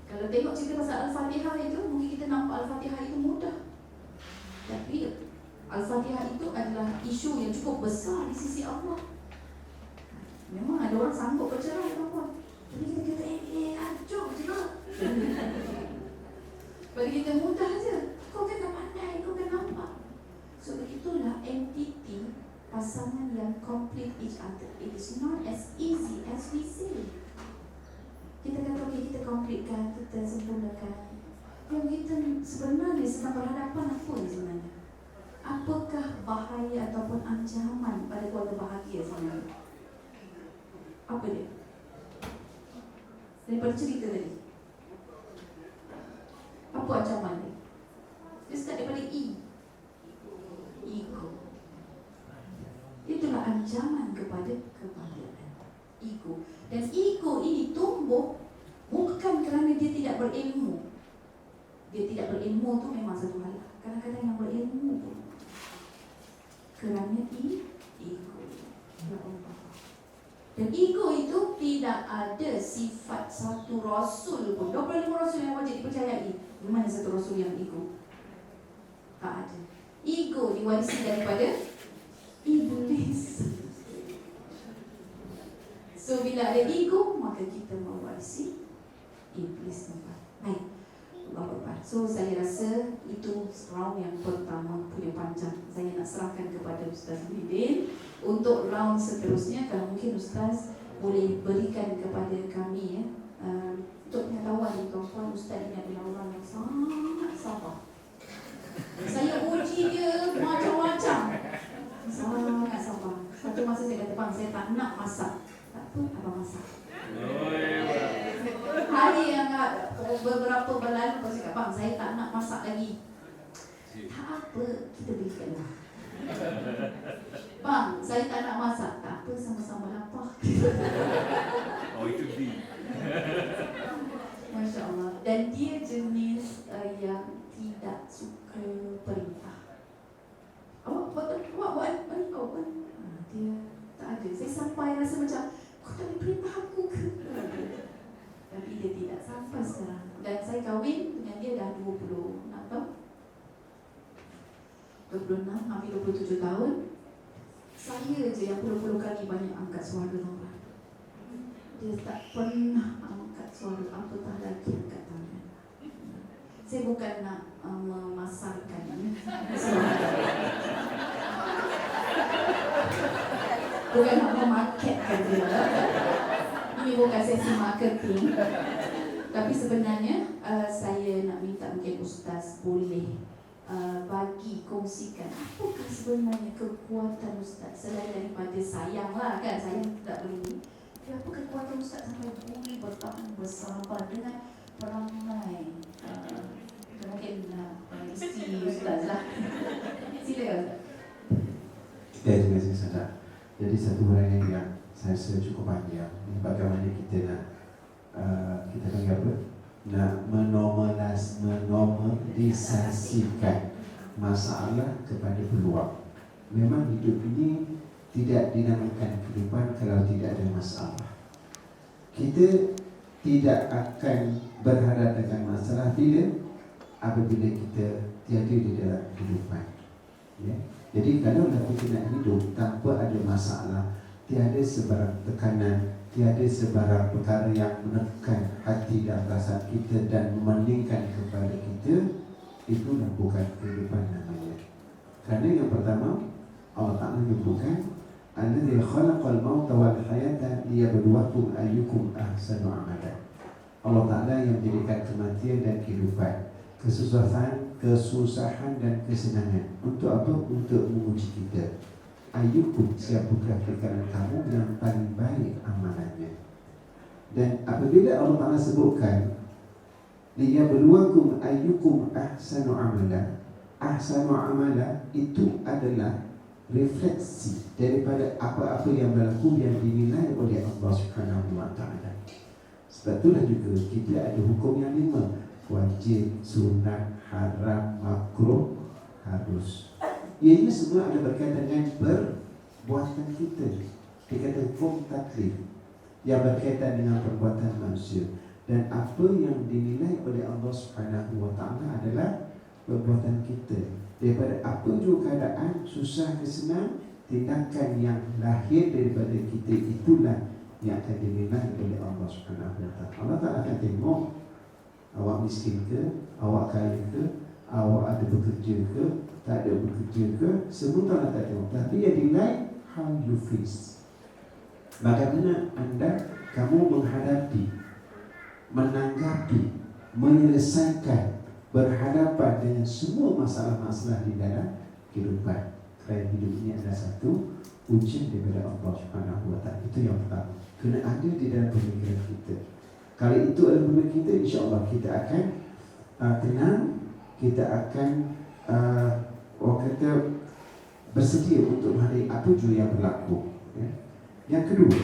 Kalau tengok cerita pasal Al-Fatihah itu, mungkin kita nampak Al-Fatihah itu mudah. Tapi Al-Fatihah itu adalah isu yang cukup besar di sisi Allah. Memang ada orang sanggup bercerai tuan-tuan. Jadi kita kata, acuh je lah. Bagi kita mudah je. Kau kena pandai, kau kena nampak. So begitulah entiti pasangan yang complete each other. It is not as easy as we say. Kita kata, okay, kita completekan, kita sempurnakan. Yang kita sebenarnya sedang berhadapan apa sebenarnya? Apakah bahaya ataupun ancaman pada keluarga bahagia sebenarnya? Apa dia? Daripada cerita tadi, apa ancaman dia? Dia start daripada E. Ego. kepada kebahagiaan. Ego. Dan ego ini tumbuh bukan kerana dia tidak berilmu. Dia tidak berilmu tu memang satu hal. Kadang-kadang yang berilmu pun kerana ego. Ya Allah. Dan ego itu tidak ada sifat satu rasul pun. 25 rasul yang wajib dipercayai. Mana satu rasul yang ego? Tak ada. Ego diwarisi daripada iblis. So bila ada ego, maka kita mewarisi iblis tempat. Baik. Allah Akbar. So saya rasa itu round yang pertama punya panjang. Saya nak serahkan kepada Ustaz Muhyiddin untuk round seterusnya. Kalau mungkin Ustaz boleh berikan kepada kami ya, untuk pengetahuan tuan-tuan, Ustaz ini adalah orang yang sangat sabar. Saya uji dia macam-macam. Sangat sabar. Satu masa saya kata, bang, saya tak nak masak. Tak apa, abang masak. Hari yang beberapa berlalu, saya cakap, bang, saya tak nak masak lagi. Tak apa, kita berikanlah. Bang, saya tak nak masak. Tak apa, sama-sama lapar. Oh, itu B. Masya Allah. Dan dia jenis yang tidak suka perintah. Awak buat. Dia tak ada. Saya sampai rasa macam, kau tak boleh perintah aku ke? Tapi dia tidak sampai sekarang. Dan saya kahwin dengan dia dah 26 tahun. 26, hampir 27 tahun. Saya je yang puluh-puluh kali banyak angkat suara orang. Dia tak pernah angkat suara, apatah lagi angkat tangan. Saya bukan nak memasarkan bukan nak memarketkan dia. Ini bukan sesi marketing. Tapi sebenarnya saya nak minta mungkin Ustaz boleh bagi, kongsikan apakah sebenarnya kekuatan Ustaz selain daripada sayang lah kan, sayang tak boleh. Apa kekuatan Ustaz sampai boleh bertahan bersabar dengan perangai mungkin isteri Ustaz lah. Silakan Ustaz. Terima kasih Ustaz. Jadi satu huraian yang saya rasa cukup panjang. Bagaimana kita nak kita panggil apa? Nak menormalisasikan masalah kepada peluang. Memang hidup ini tidak dinamakan kehidupan kalau tidak ada masalah. Kita tidak akan berhadapan dengan masalah apabila kita tiada di dalam kehidupan. Ya? Jadi kalau kita nak hidup tanpa ada masalah, tiada sebarang tekanan, tiada sebarang perkara yang menekan hati dan perasaan kita dan memeningkan kepada kita, itulah bukan kehidupan namanya. Kerana yang pertama, Allah Ta'ala menyebutkan Alladzi khalaqal mauta wal hayata liyabluwakum ayyukum ahsanu amala. Allah Ta'ala yang menjadikan kematian dan kehidupan, kesusahan dan kesenangan. Untuk apa? Untuk menguji kita. Ayyukum, siapakah di kalangan kamu yang paling baik amalannya. Dan apabila Allah Ta'ala sebutkan liyabluwakum ayyukum ahsanu amala, ahsanu amala itu adalah refleksi daripada apa-apa yang berlaku yang dinilai oleh Allah Subhanahu wa Ta'ala. Sebab itulah juga kita ada hukum yang 5: wajib, sunat, haram, makruh, harus. Ianya semua ada berkaitan dengan perbuatan kita. Dikata hukum taklif yang berkaitan dengan perbuatan manusia. Dan apa yang dinilai oleh Allah Subhanahu wa Ta'ala adalah perbuatan kita. Daripada apa juga keadaan, susah ke senang, tindakan yang lahir daripada kita itulah yang akan dinilai oleh Allah Subhanahu wa Ta'ala. Allah Ta'ala akan tengok awak miskin ke, awak kaya ke, awak ada bekerja ke, tak ada bekerja ke, semua Allah tak tengok. Tapi yang dinilai how you face. Bagaimana kamu menghadapi, menanggapi, menyelesaikan, berhadapan dengan semua masalah-masalah di dalam kehidupan. Kerana hidup ini adalah satu ujian daripada Allah Subhanahu wa Ta'ala. Itu yang pertama, kena ada di dalam pemikiran kita. Kalau itu adalah pemikiran kita, insya-Allah kita akan tenang, kita akan orang kata bersedia untuk menghadapi apa juga yang berlaku. Ya. Yang kedua,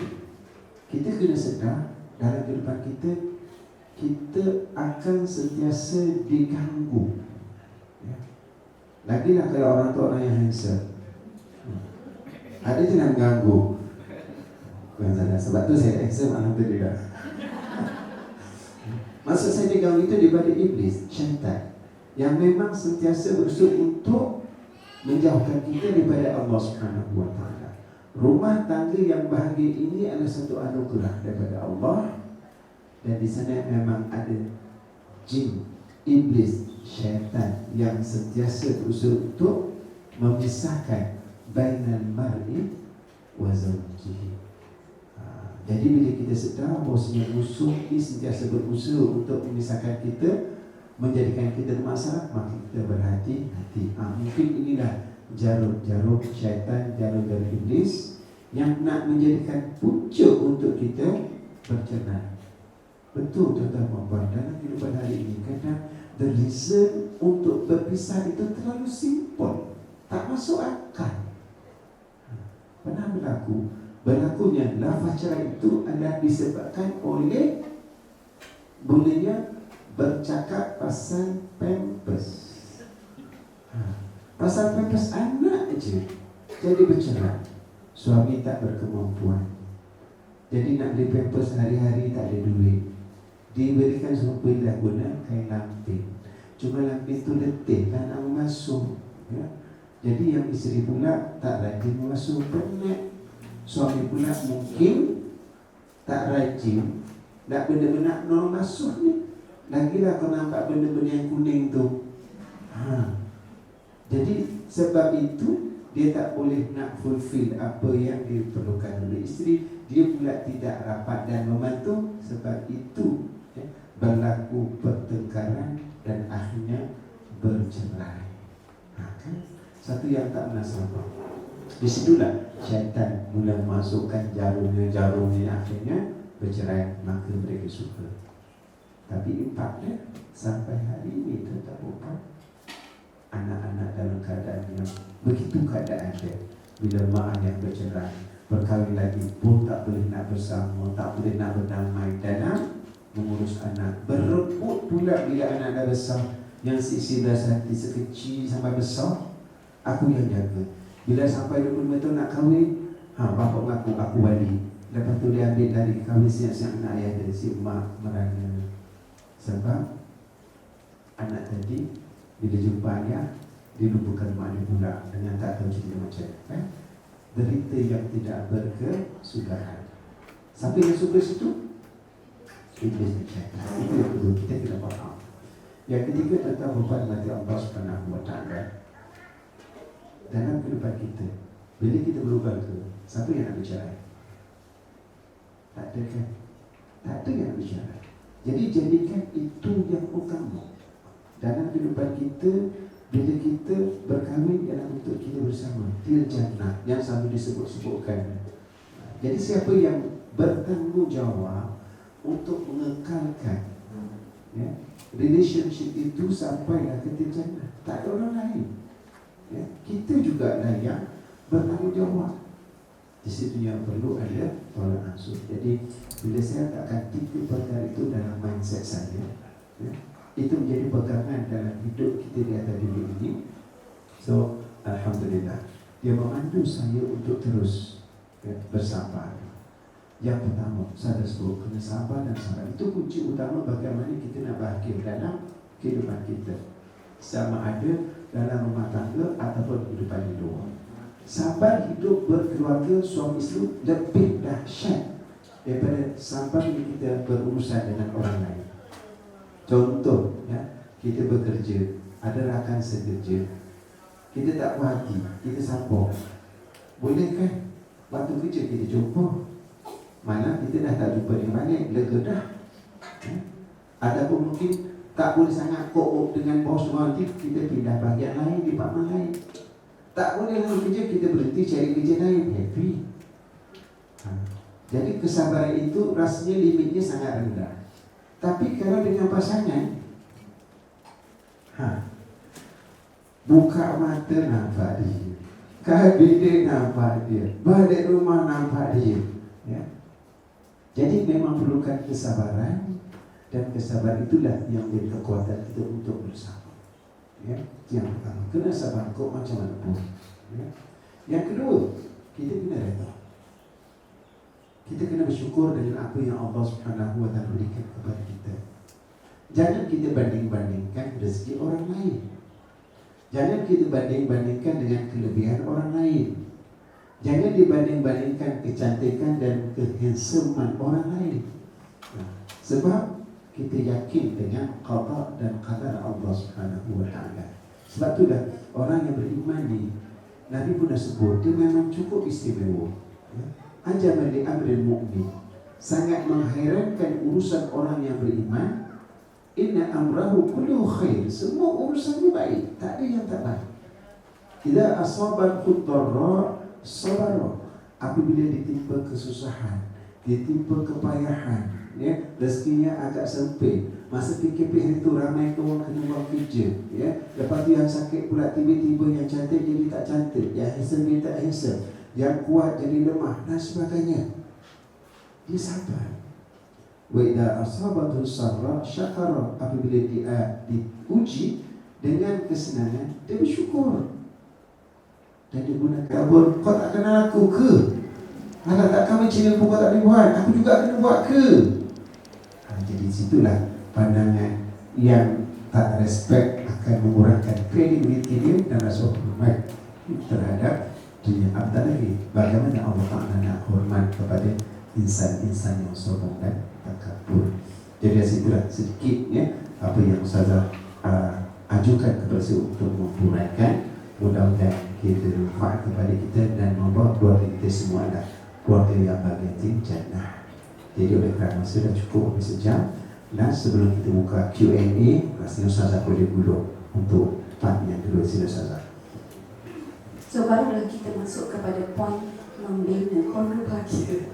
kita kena sedar dalam kehidupan kita, kita akan sentiasa diganggu. Ya. Lagilah kalau orang tu orang yang handsome, ada je nak mengganggu. Bukan salah, sebab tu saya handsome, alhamdulillah. Maksud saya diganggu itu daripada iblis, syaitan, yang memang sentiasa berusaha untuk menjauhkan kita daripada Allah Subhanahu wa taala. Rumah tangga yang bahagia ini adalah satu anugerah daripada Allah, dan di sana memang ada jin, iblis, syaitan yang sentiasa berusaha untuk memisahkan bainal mar'i wa zawjihi. Jadi bila kita sedar bahawasanya musuh ini sentiasa berusaha untuk memisahkan kita, menjadikan kita bermasalah, maka kita berhati-hati. Mungkin inilah jarum-jarum syaitan, jarum-jarum iblis yang nak menjadikan punca untuk kita bercerai. Betul tuan-tuan dan puan, dalam kehidupan hari ini kadang the reason untuk berpisah itu terlalu simple, tak masuk akal. Pernah berlakunya lafaz cerai itu adalah disebabkan oleh bolehnya bercakap pasal pampers. Pasal pampers anak je jadi bercerai. Suami tak berkemampuan, jadi nak beli pampers hari-hari tak ada duit. Diberikan suami dah guna kain lampin, cuma lampin tu letih, tak nak mengasuh, ya? Jadi yang isteri pula tak rajin mengasuh, penat. Suami pula mungkin tak rajin, tak benar-benar non mengasuh ni. Lagilah kau nampak benda-benda yang kuning tu. Jadi sebab itu dia tak boleh nak fulfill apa yang diperlukan oleh isteri. Dia pula tidak rapat dan membantu. Sebab itu berlaku pertengkaran dan akhirnya bercerai. Kan? Satu yang tak menasabah. Di situlah syaitan mula masukkan jarumnya akhirnya bercerai, maka mereka suka. Tapi impaknya sampai hari ini tetap bukan anak-anak dalam keadaan yang begitu keadaannya. Bila mak ayah bercerai, berkahwin lagi pun tak boleh nak bersama, tak boleh nak berdamai dalam mengurus anak. Berebut pula bila anak dah besar, yang sisi belas hati sekecil sampai besar, aku yang jaga. Bila sampai 25 tahun nak kahwin, bapak mengaku aku wali. Lepas tu dia ambil dari kahwin siap-siap anak ayah dia, si mak merana. Sebab anak tadi bila jumpa ayah, dia lupakan mak dia pula dengan tak tahu cerita macam derita yang tidak berkesudahan. Siapa yang suka situ? Iblis dan syaitan. Itu yang kedua, kita kena faham. Yang ketiga tentang beban mati Allah Subhanahu wa taala. Dalam kehidupan kita, bila kita berubah ke, siapa yang nak bercerai? Tak ada kan? Tak ada yang nak bercerai. Jadi jadikan itu yang utama dalam kehidupan kita. Bila kita berkahwin dalam untuk kita bersama, tirjana yang selalu disebut-sebutkan. Jadi siapa yang bertanggungjawab untuk mengekalkan relationship itu sampailah ke tirjana? Tak ada orang lain. Kita juga lah yang bertanggungjawab. Di situ yang perlu ada tolak ansur. Jadi bila saya letakkan 3 perkara itu dalam mindset saya, itu menjadi pegangan dalam hidup kita di atas dunia ini. So alhamdulillah, dia memandu saya untuk terus bersabar. Yang pertama, saya sebut kena sabar dan sabar. Itu kunci utama bagaimana kita nak bahagia dalam kehidupan kita, sama ada dalam rumah tangga ataupun kehidupan di luar. Sabar hidup berkeluarga suami isteri lebih dahsyat daripada sabar kita berurusan dengan orang lain. Contoh, kita bekerja, ada rakan sekerja, kita tak puas hati, kita sabar. Boleh kan? Waktu kerja kita jumpa, mana kita dah tak jumpa di mana, lega dah. Ataupun mungkin tak boleh sangat koop dengan bos nanti, kita pindah bahagian lain, di departmen lain. Tak boleh lalu kerja, kita berhenti cari kerja lain, happy. Jadi kesabaran itu rasanya limitnya sangat rendah. Tapi kalau dengan pasangan, buka mata nampak dia, kabin dia nampak dia, balik rumah nampak dia, Ya. Jadi memang perlukan kesabaran, dan kesabaran itulah yang menjadi kekuatan kita untuk bersama. Ya. Yang pertama, kena sabar kok macam mana pun. Ya. Yang kedua, kita kena redha. Kita kena bersyukur dengan apa yang Allah Subhanahu Wa Taala berikan kepada kita. Jangan kita banding-bandingkan rezeki orang lain. Jangan kita banding-bandingkan dengan kelebihan orang lain. Jangan dibanding-bandingkan kecantikan dan kehandsomean orang lain. Sebab kita yakin dengan qada dan qadar Allah Subhanahu Wa Taala. Sebab itulah orang yang beriman ni, Nabi pun dah sebut, dia memang cukup istimewa. Ajaban li amril mu'min, sangat menghairankan urusan orang yang beriman. Inna amrahu kulluhu khair, semua urusannya baik, tak ada yang tak baik. Idza asabathu dharra sabara, apabila ditimpa kesusahan, ditimpa kepayahan, ya, rezekinya agak sempit. Masa PKP itu ramai orang kena buat kerja, ya. Lepas tu yang sakit pula tiba-tiba yang cantik jadi tak cantik, yang handsome jadi tak handsome, yang kuat jadi lemah dan sebagainya. Dia sabar. Wa idza asabathu sarra syakara, apabila dia diuji dengan kesenangan, dia bersyukur. Dan dia gunakan kabur, kau tak kenal aku ke? Alah, tak kami Cina pun kau tak boleh buat, aku juga kena buat ke? Jadi situlah pandangan yang tak respect akan mengurangkan kredibiliti dia dan rasa hormat terhadap dunia. Apatah lagi, bagaimana Allah Ta'ala nak hormat kepada insan-insan yang sombong dan takabur. Jadi situlah sedikit, ya, apa yang Ustazah ajukan kepada saya untuk menguraikan. Mudah-mudahan kita manfaat kepada kita dan membawa keluarga kita semua adalah keluarga yang bahagia jannah. Jadi oleh kerana masa dah cukup lebih sejam, dan sebelum kita buka Q&A, rasanya Ustazah boleh dulu untuk part yang kedua. Sila Ustazah. So barulah kita masuk kepada poin membina orang bahagia.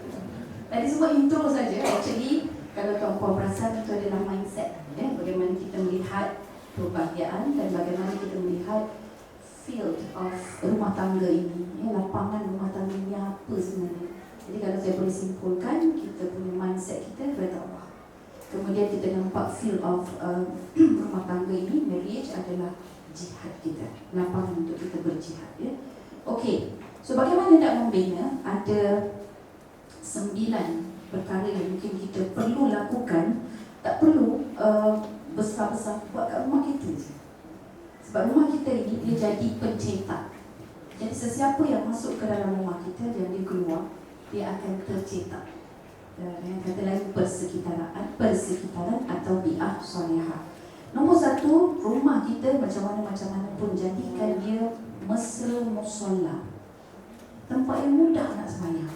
Tadi semua intro saja. Actually, kalau tuan-puan perasan, itu adalah mindset, ya, bagaimana kita melihat kebahagiaan dan bagaimana kita melihat field of rumah tangga ini, ya, lapangan rumah tangga ini apa sebenarnya. Jadi kalau saya boleh simpulkan, kita punya mindset kita redha Allah. Kemudian kita nampak field of rumah tangga ini, marriage adalah jihad kita, lapangan untuk kita berjihad, ya. Okey, so bagaimana nak membina? Ada 9 perkara yang mungkin kita perlu lakukan. Tak perlu besar-besar, buat kat rumah kita je. Sebab rumah kita ini dia jadi pencetak. Jadi sesiapa yang masuk ke dalam rumah kita dan dia keluar, dia akan tercetak. Yang kata lain persekitaran atau bi'ah solihah. Nombor 1, rumah kita macam mana pun jadikan dia mesra musolla, tempat yang mudah nak sembahyang.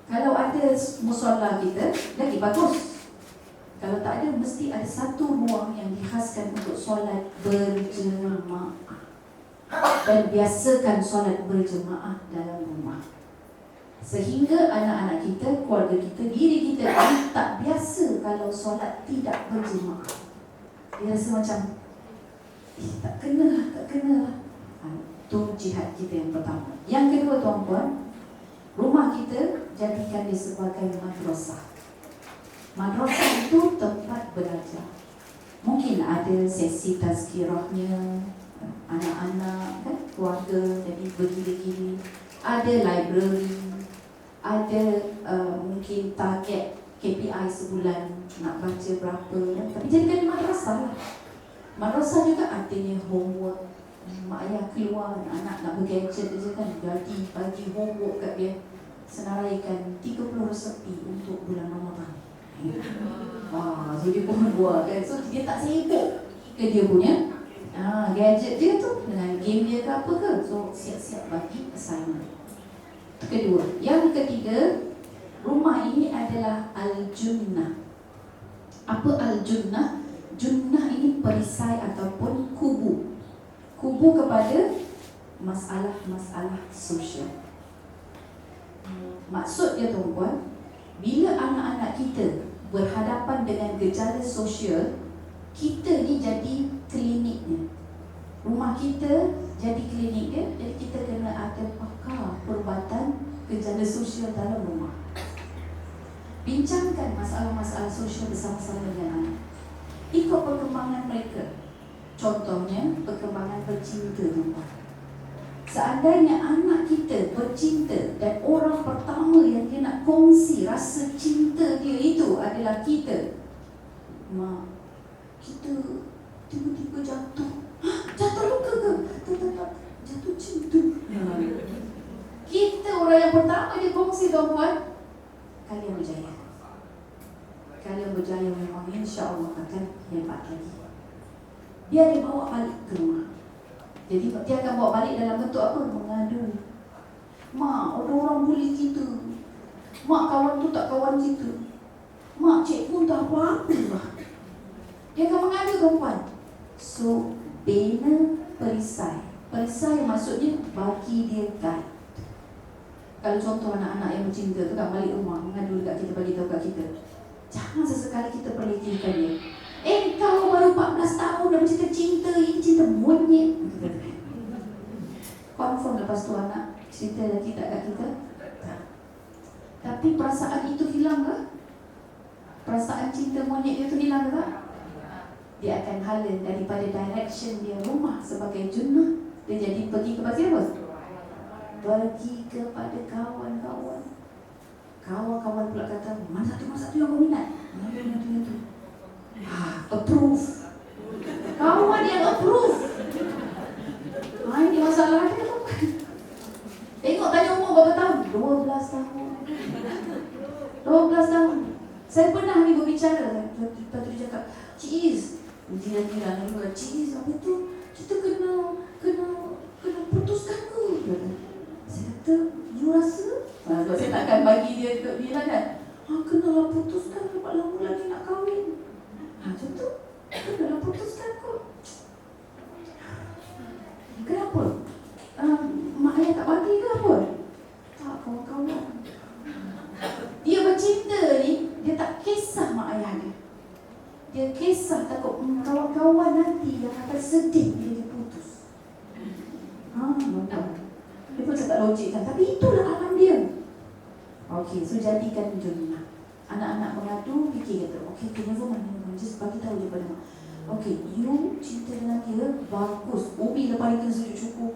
Kalau ada musolla kita, lagi bagus. Kalau tak ada, mesti ada satu ruang yang dikhaskan untuk solat berjemaah. Dan biasakan solat berjemaah dalam rumah. Sehingga anak-anak kita, keluarga kita, diri kita tak biasa kalau solat tidak berjemaah. Dia rasa macam, tak kena. Itu jihad kita yang pertama. Yang kedua, tuan-puan, rumah kita jadikan dia sebagai madrasah. Madrasah itu tempat belajar. Mungkin ada sesi tazkirahnya, anak-anak, kan, keluarga jadi bergila-gila. Ada library, ada mungkin target KPI sebulan nak baca berapa, ya. Tapi jadikan dia madrasah lah. Madrasah juga artinya homework. Mak ayah keluar, anak nak bergadget je kan, bagi homework kat dia. Senaraikan 30 resepi untuk bulan Ramadan. So dia pun buat kan. So dia tak sibuk ke dia punya gadget dia tu dengan game dia ke apa ke. So siap-siap bagi assignment. Kedua. Yang ketiga, rumah ini adalah al-junnah. Apa al-junnah? Junnah ini perisai ataupun kubu. Kubu kepada masalah-masalah sosial. Maksud dia, tuan-puan, bila anak-anak kita berhadapan dengan gejala sosial, kita ni jadi kliniknya. Rumah kita jadi klinik dia. Jadi kita kena ada pakar perubatan gejala sosial dalam rumah. Bincangkan masalah-masalah sosial bersama-sama dengan anak. Ikut perkembangan mereka. Contohnya, perkembangan bercinta tuan. Seandainya anak kita bercinta dan orang pertama yang dia nak kongsi rasa cinta dia itu adalah kita, mak, kita tiba-tiba jatuh. Jatuh luka ke? Tak. Jatuh cinta. Kita orang yang pertama dia kongsi tuan-tuan. Kalian berjaya. Kalian berjaya memang, insya-Allah akan hebat lagi. Dia bawa balik ke rumah. Jadi dia akan bawa balik dalam bentuk apa? Mengadu. Mak, ada orang bully kita. Mak, kawan tu tak kawan kita. Mak, cikgu tak apa-apa lah. Dia akan mengadu tuan-tuan. So, bina perisai. Perisai maksudnya bagi dia guide. Kalau contoh anak-anak yang bercinta tu kan balik rumah mengadu dekat kita, bagi tahu kat kita, jangan sesekali kita perhatikan dia. Kau baru 14 tahun dah bercinta cinta, ini cinta monyet. Confirm lepas tu anak cerita lagi tak kat kita? Tak. Tapi perasaan itu hilang ke? Perasaan cinta monyet dia tu hilang ke tak? Dia akan hala daripada direction dia rumah sebagai jannah, dia jadi pergi kepada siapa? Pergi kepada kawan-kawan. Kawan-kawan pula kata, mana satu yang kau minat? Mana tu? Approve. Kawan yang approve. Ini masalah dia tu. Tengok tanya umur berapa tahun? 12 tahun. 12 tahun. Saya pernah ni berbicara. Lepas tu dia cakap, Cik Iz, jiran-jiran ni kata, Cik Iz, apa tu? Kita kena putuskan ke? Saya kata, you rasa? Sebab saya takkan bagi dia ke dia kan. Kenalah putuskan sebab lama lagi nak kahwin. Macam tu. Kenalah putuskan kot. Kenapa? Mak ayah tak bagi ke apa? Tak, kawan-kawan. Dia bercinta ni, dia tak kisah mak ayah dia. Dia kisah takut kawan-kawan nanti yang akan sedih bila dia putus. Nampak. Dia pun tak logik kan. Tapi itulah alam dia. Okey, so jadikan jurnal. Anak-anak mengadu, fikir kata, okey, never mind, just bagi tahu je pada mak. Okey, you cinta dengan dia, bagus. Umi lepas ni kena sujud syukur.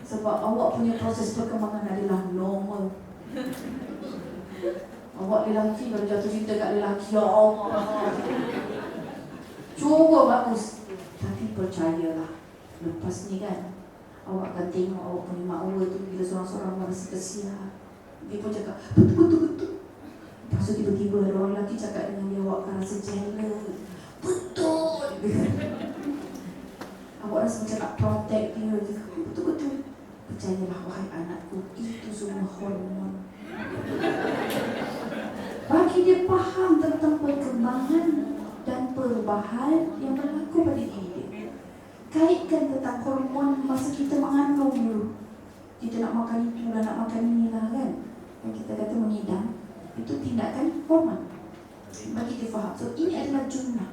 Sebab awak punya proses perkembangan adalah normal. Awak lelaki kalau jatuh cinta kat lelaki, ya Allah. Cuba bagus. Tapi percayalah, lepas ni kan, awak akan tengok awak punya makwa tu bila seorang-seorang merasa kesian. Dia pun cakap, betul. Lepas tu tiba-tiba ada orang lelaki cakap dengan dia, awak akan rasa jealous. Betul. Awak rasa macam nak protect dia. Betul. Percayalah wahai anakku, itu semua hormon. Bagi dia faham tentang perkembangan dan perubahan yang berlaku pada diri dia. Kaitkan tentang hormon masa kita mengandung dulu. Kita nak makan itu lah, nak makan inilah kan. Yang kita kata mengidam, itu tindakan hormon. Bagi dia faham. So ini adalah jurnal.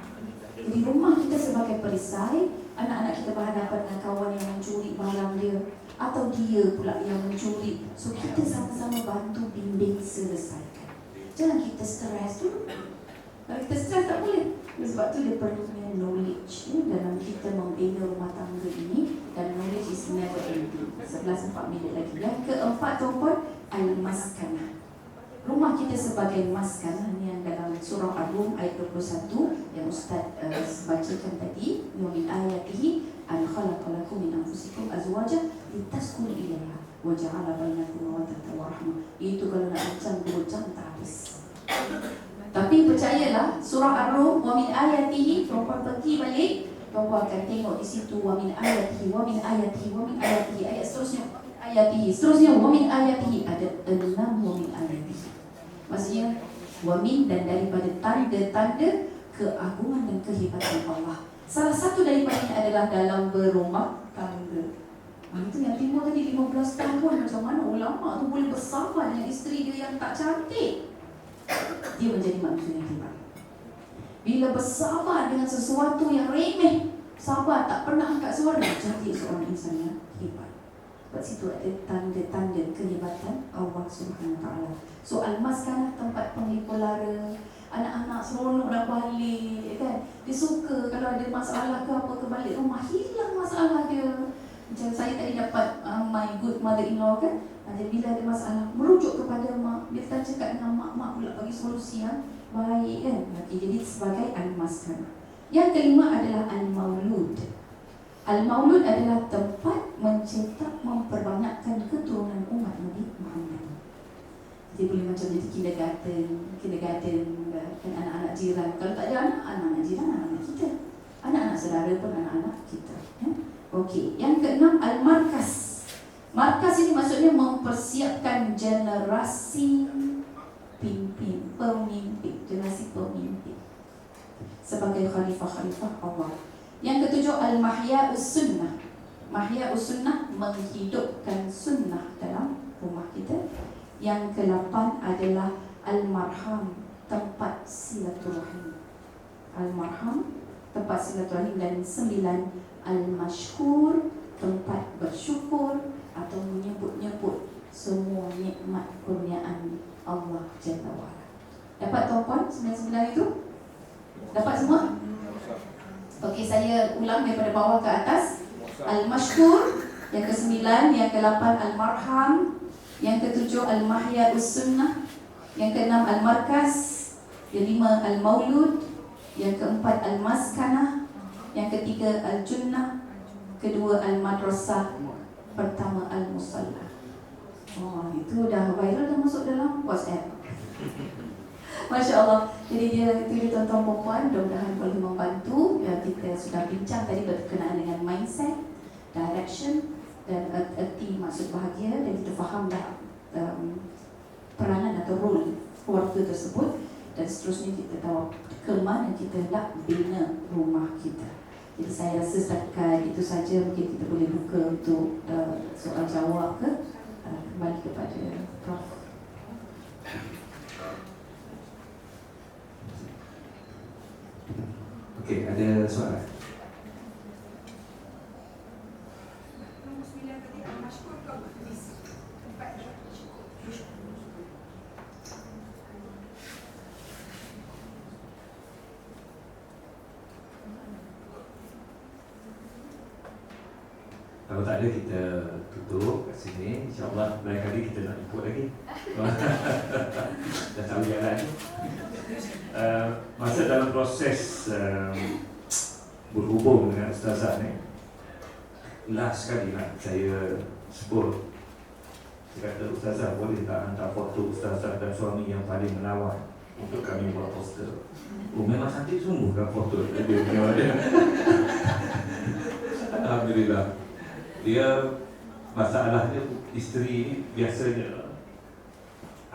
Jadi rumah kita sebagai perisai, anak-anak kita berhadapan dengan kawan yang mencuri barang dia, atau dia pula yang mencuri. So kita sama-sama bantu bimbing selesaikan. Jangan kita stres dulu. Kalau kita stres tak boleh. Sebab tu dia perlunya knowledge dalam kita membina rumah tangga ini. Dan knowledge is never ending. 11-4 minit lagi. Yang keempat tuan-puan, al-maskanah. Rumah kita sebagai maskanah ni yang dalam surah Ar-Rum ayat 21 yang Ustaz bacakan tadi. Wa min ayatihi an khalaqa lakum min anfusikum azwajan litaskunu ilaiha wa ja'ala bainakum mawaddatan wa rahmah. Itu kalau nak bincang 2 jam tak habis. Tapi percayalah, surah Ar-Rum wa min ayatihi, tuan-puan pergi balik, tuan-puan akan tengok di situ wa min ayatihi, wa min ayatihi, wa min ayatihi, ayat seterusnya ayatihi, seterusnya wa min ayatihi, ada 6 wa min ayatihi. Maksudnya wa min dan daripada tanda-tanda keagungan dan kehebatan Allah. Salah satu daripadanya adalah dalam berumah tangga. Itu yang timur tadi 15 tahun, macam mana ulama tu boleh bersabar dengan isteri dia yang tak cantik. Dia menjadi manusia yang hebat. Bila bersabar dengan sesuatu yang remeh, sabar tak pernah angkat suara, jadi seorang insan yang hebat. Sebab situ ada tanda-tanda kehebatan Allah Subhanahu Wa Taala. So Al-Maskanah tempat penghiburan, anak-anak seronok nak balik kan. Dia suka kalau ada masalah ke apa ke balik rumah, hilang masalah dia. Macam saya tadi dapat my good mother-in-law kan. Jadi bila ada masalah merujuk kepada mak, dia tak cakap dengan mak pula bagi solusi yang baik kan. Okay, jadi sebagai Al-Maskanah. Yang kelima adalah Al-Maulud. Al-Maulud adalah tempat mencetak memperbanyakkan keturunan umat Nabi Muhammad. Jadi boleh macam jadi kindergarten kan, anak-anak jiran. Kalau tak ada anak-anak jiran, anak-anak kita. Anak-anak saudara pun anak-anak kita. Okey, yang keenam Al-Markas. Markas ini maksudnya mempersiapkan generasi pemimpin, generasi pemimpin sebagai khalifah-khalifah Allah. Yang ketujuh Al-Mahya'us Sunnah. Mahya'us Sunnah menghidupkan sunnah dalam rumah kita. Yang ke-8 adalah Al-Marham, tempat silaturahim. Al-Marham, tempat silaturahim. Dan 9 Al-Mashkur, tempat bersyukur atau menyebut-nyebut semua nikmat kurniaan Allah Jalla wa'ala. Dapat tuan-puan 9 itu? Dapat semua? Okey, saya ulang daripada bawah ke atas. Al-Mashkur, yang ke-9, yang ke-8 Al-Marham, yang ke-7 Al-Mahya'us Sunnah, yang ke-6 Al-Markas, yang 5 Al-Maulud, yang ke-4 Al-Maskanah, yang ke-3 Al-Junnah, kedua Al-Madrasah, pertama Al-Musalla. Oh, itu dah viral, dah masuk dalam WhatsApp. Masya Allah. Jadi dia tuan-tuan perempuan, mudah-mudahan boleh membantu. Ya, kita sudah bincang tadi berkenaan dengan mindset, direction dan erti maksud bahagia, dan kita faham dah peranan atau role keluarga tersebut, dan seterusnya kita tahu ke mana kita nak bina rumah kita. Jadi saya rasa setakat itu saja, mungkin kita boleh buka untuk soal jawab ke kembali kepada Prof. Okey, ada soalan? Kalau tak ada, kita tutup kat sini. InsyaAllah lain kali kita nak ikut lagi. Dah tahu jalan. Masa dalam proses berhubung dengan ustazah ni, last sekali lah saya sebut. Saya kata, ustazah boleh tak hantar foto ustazah dan suami yang paling menawan untuk kami buat poster. Oh, memang cantik sungguh kan foto dia. Alhamdulillah. Dia, masalahnya isteri ni biasanya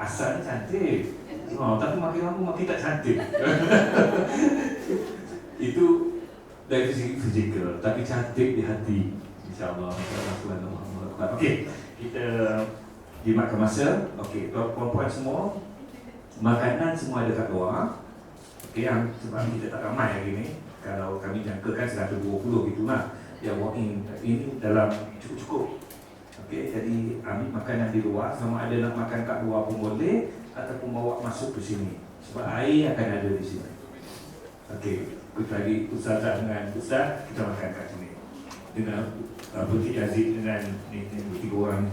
asalnya cantik, tapi makin lama makin tak cantik. Itu dari segi fizikal, tapi cantik di hati. InsyaAllah. Okey, kita dimakan masa. Okey, puan-puan semua, makanan semua ada kat luar. Okey, yang sebab kita tak ramai hari ni, kalau kami jangkakan 120 gitulah yang walk in, ini dalam cukup-cukup. Okey, jadi ambil makanan di luar, sama ada nak makan kat luar pun boleh ataupun bawa masuk ke sini. Sebab air akan ada di sini. Okey, kita lagi ustazah dengan ustaz, kita makan kat sini. Dengan Butik Aziz dengan ni tiga orang.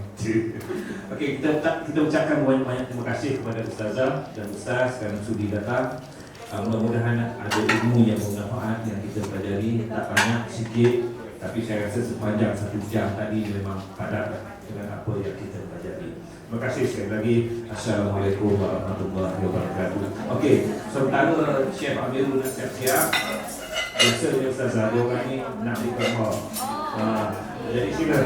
Okey, kita ucapkan banyak-banyak terima kasih kepada ustazah dan ustaz kerana sudi datang. Mudah-mudahan ada ilmu yang bermanfaat yang kita pelajari, tak banyak, sikit. Tapi saya rasa sepanjang 1 jam tadi memang padat dengan apa yang kita pelajari. Terima kasih sekali lagi. Assalamualaikum warahmatullahi wabarakatuh. Okey, sementara Chef Amirul nak siap-siap, biasanya Ustazah dia orang ni nak dikembang. Jadi sila.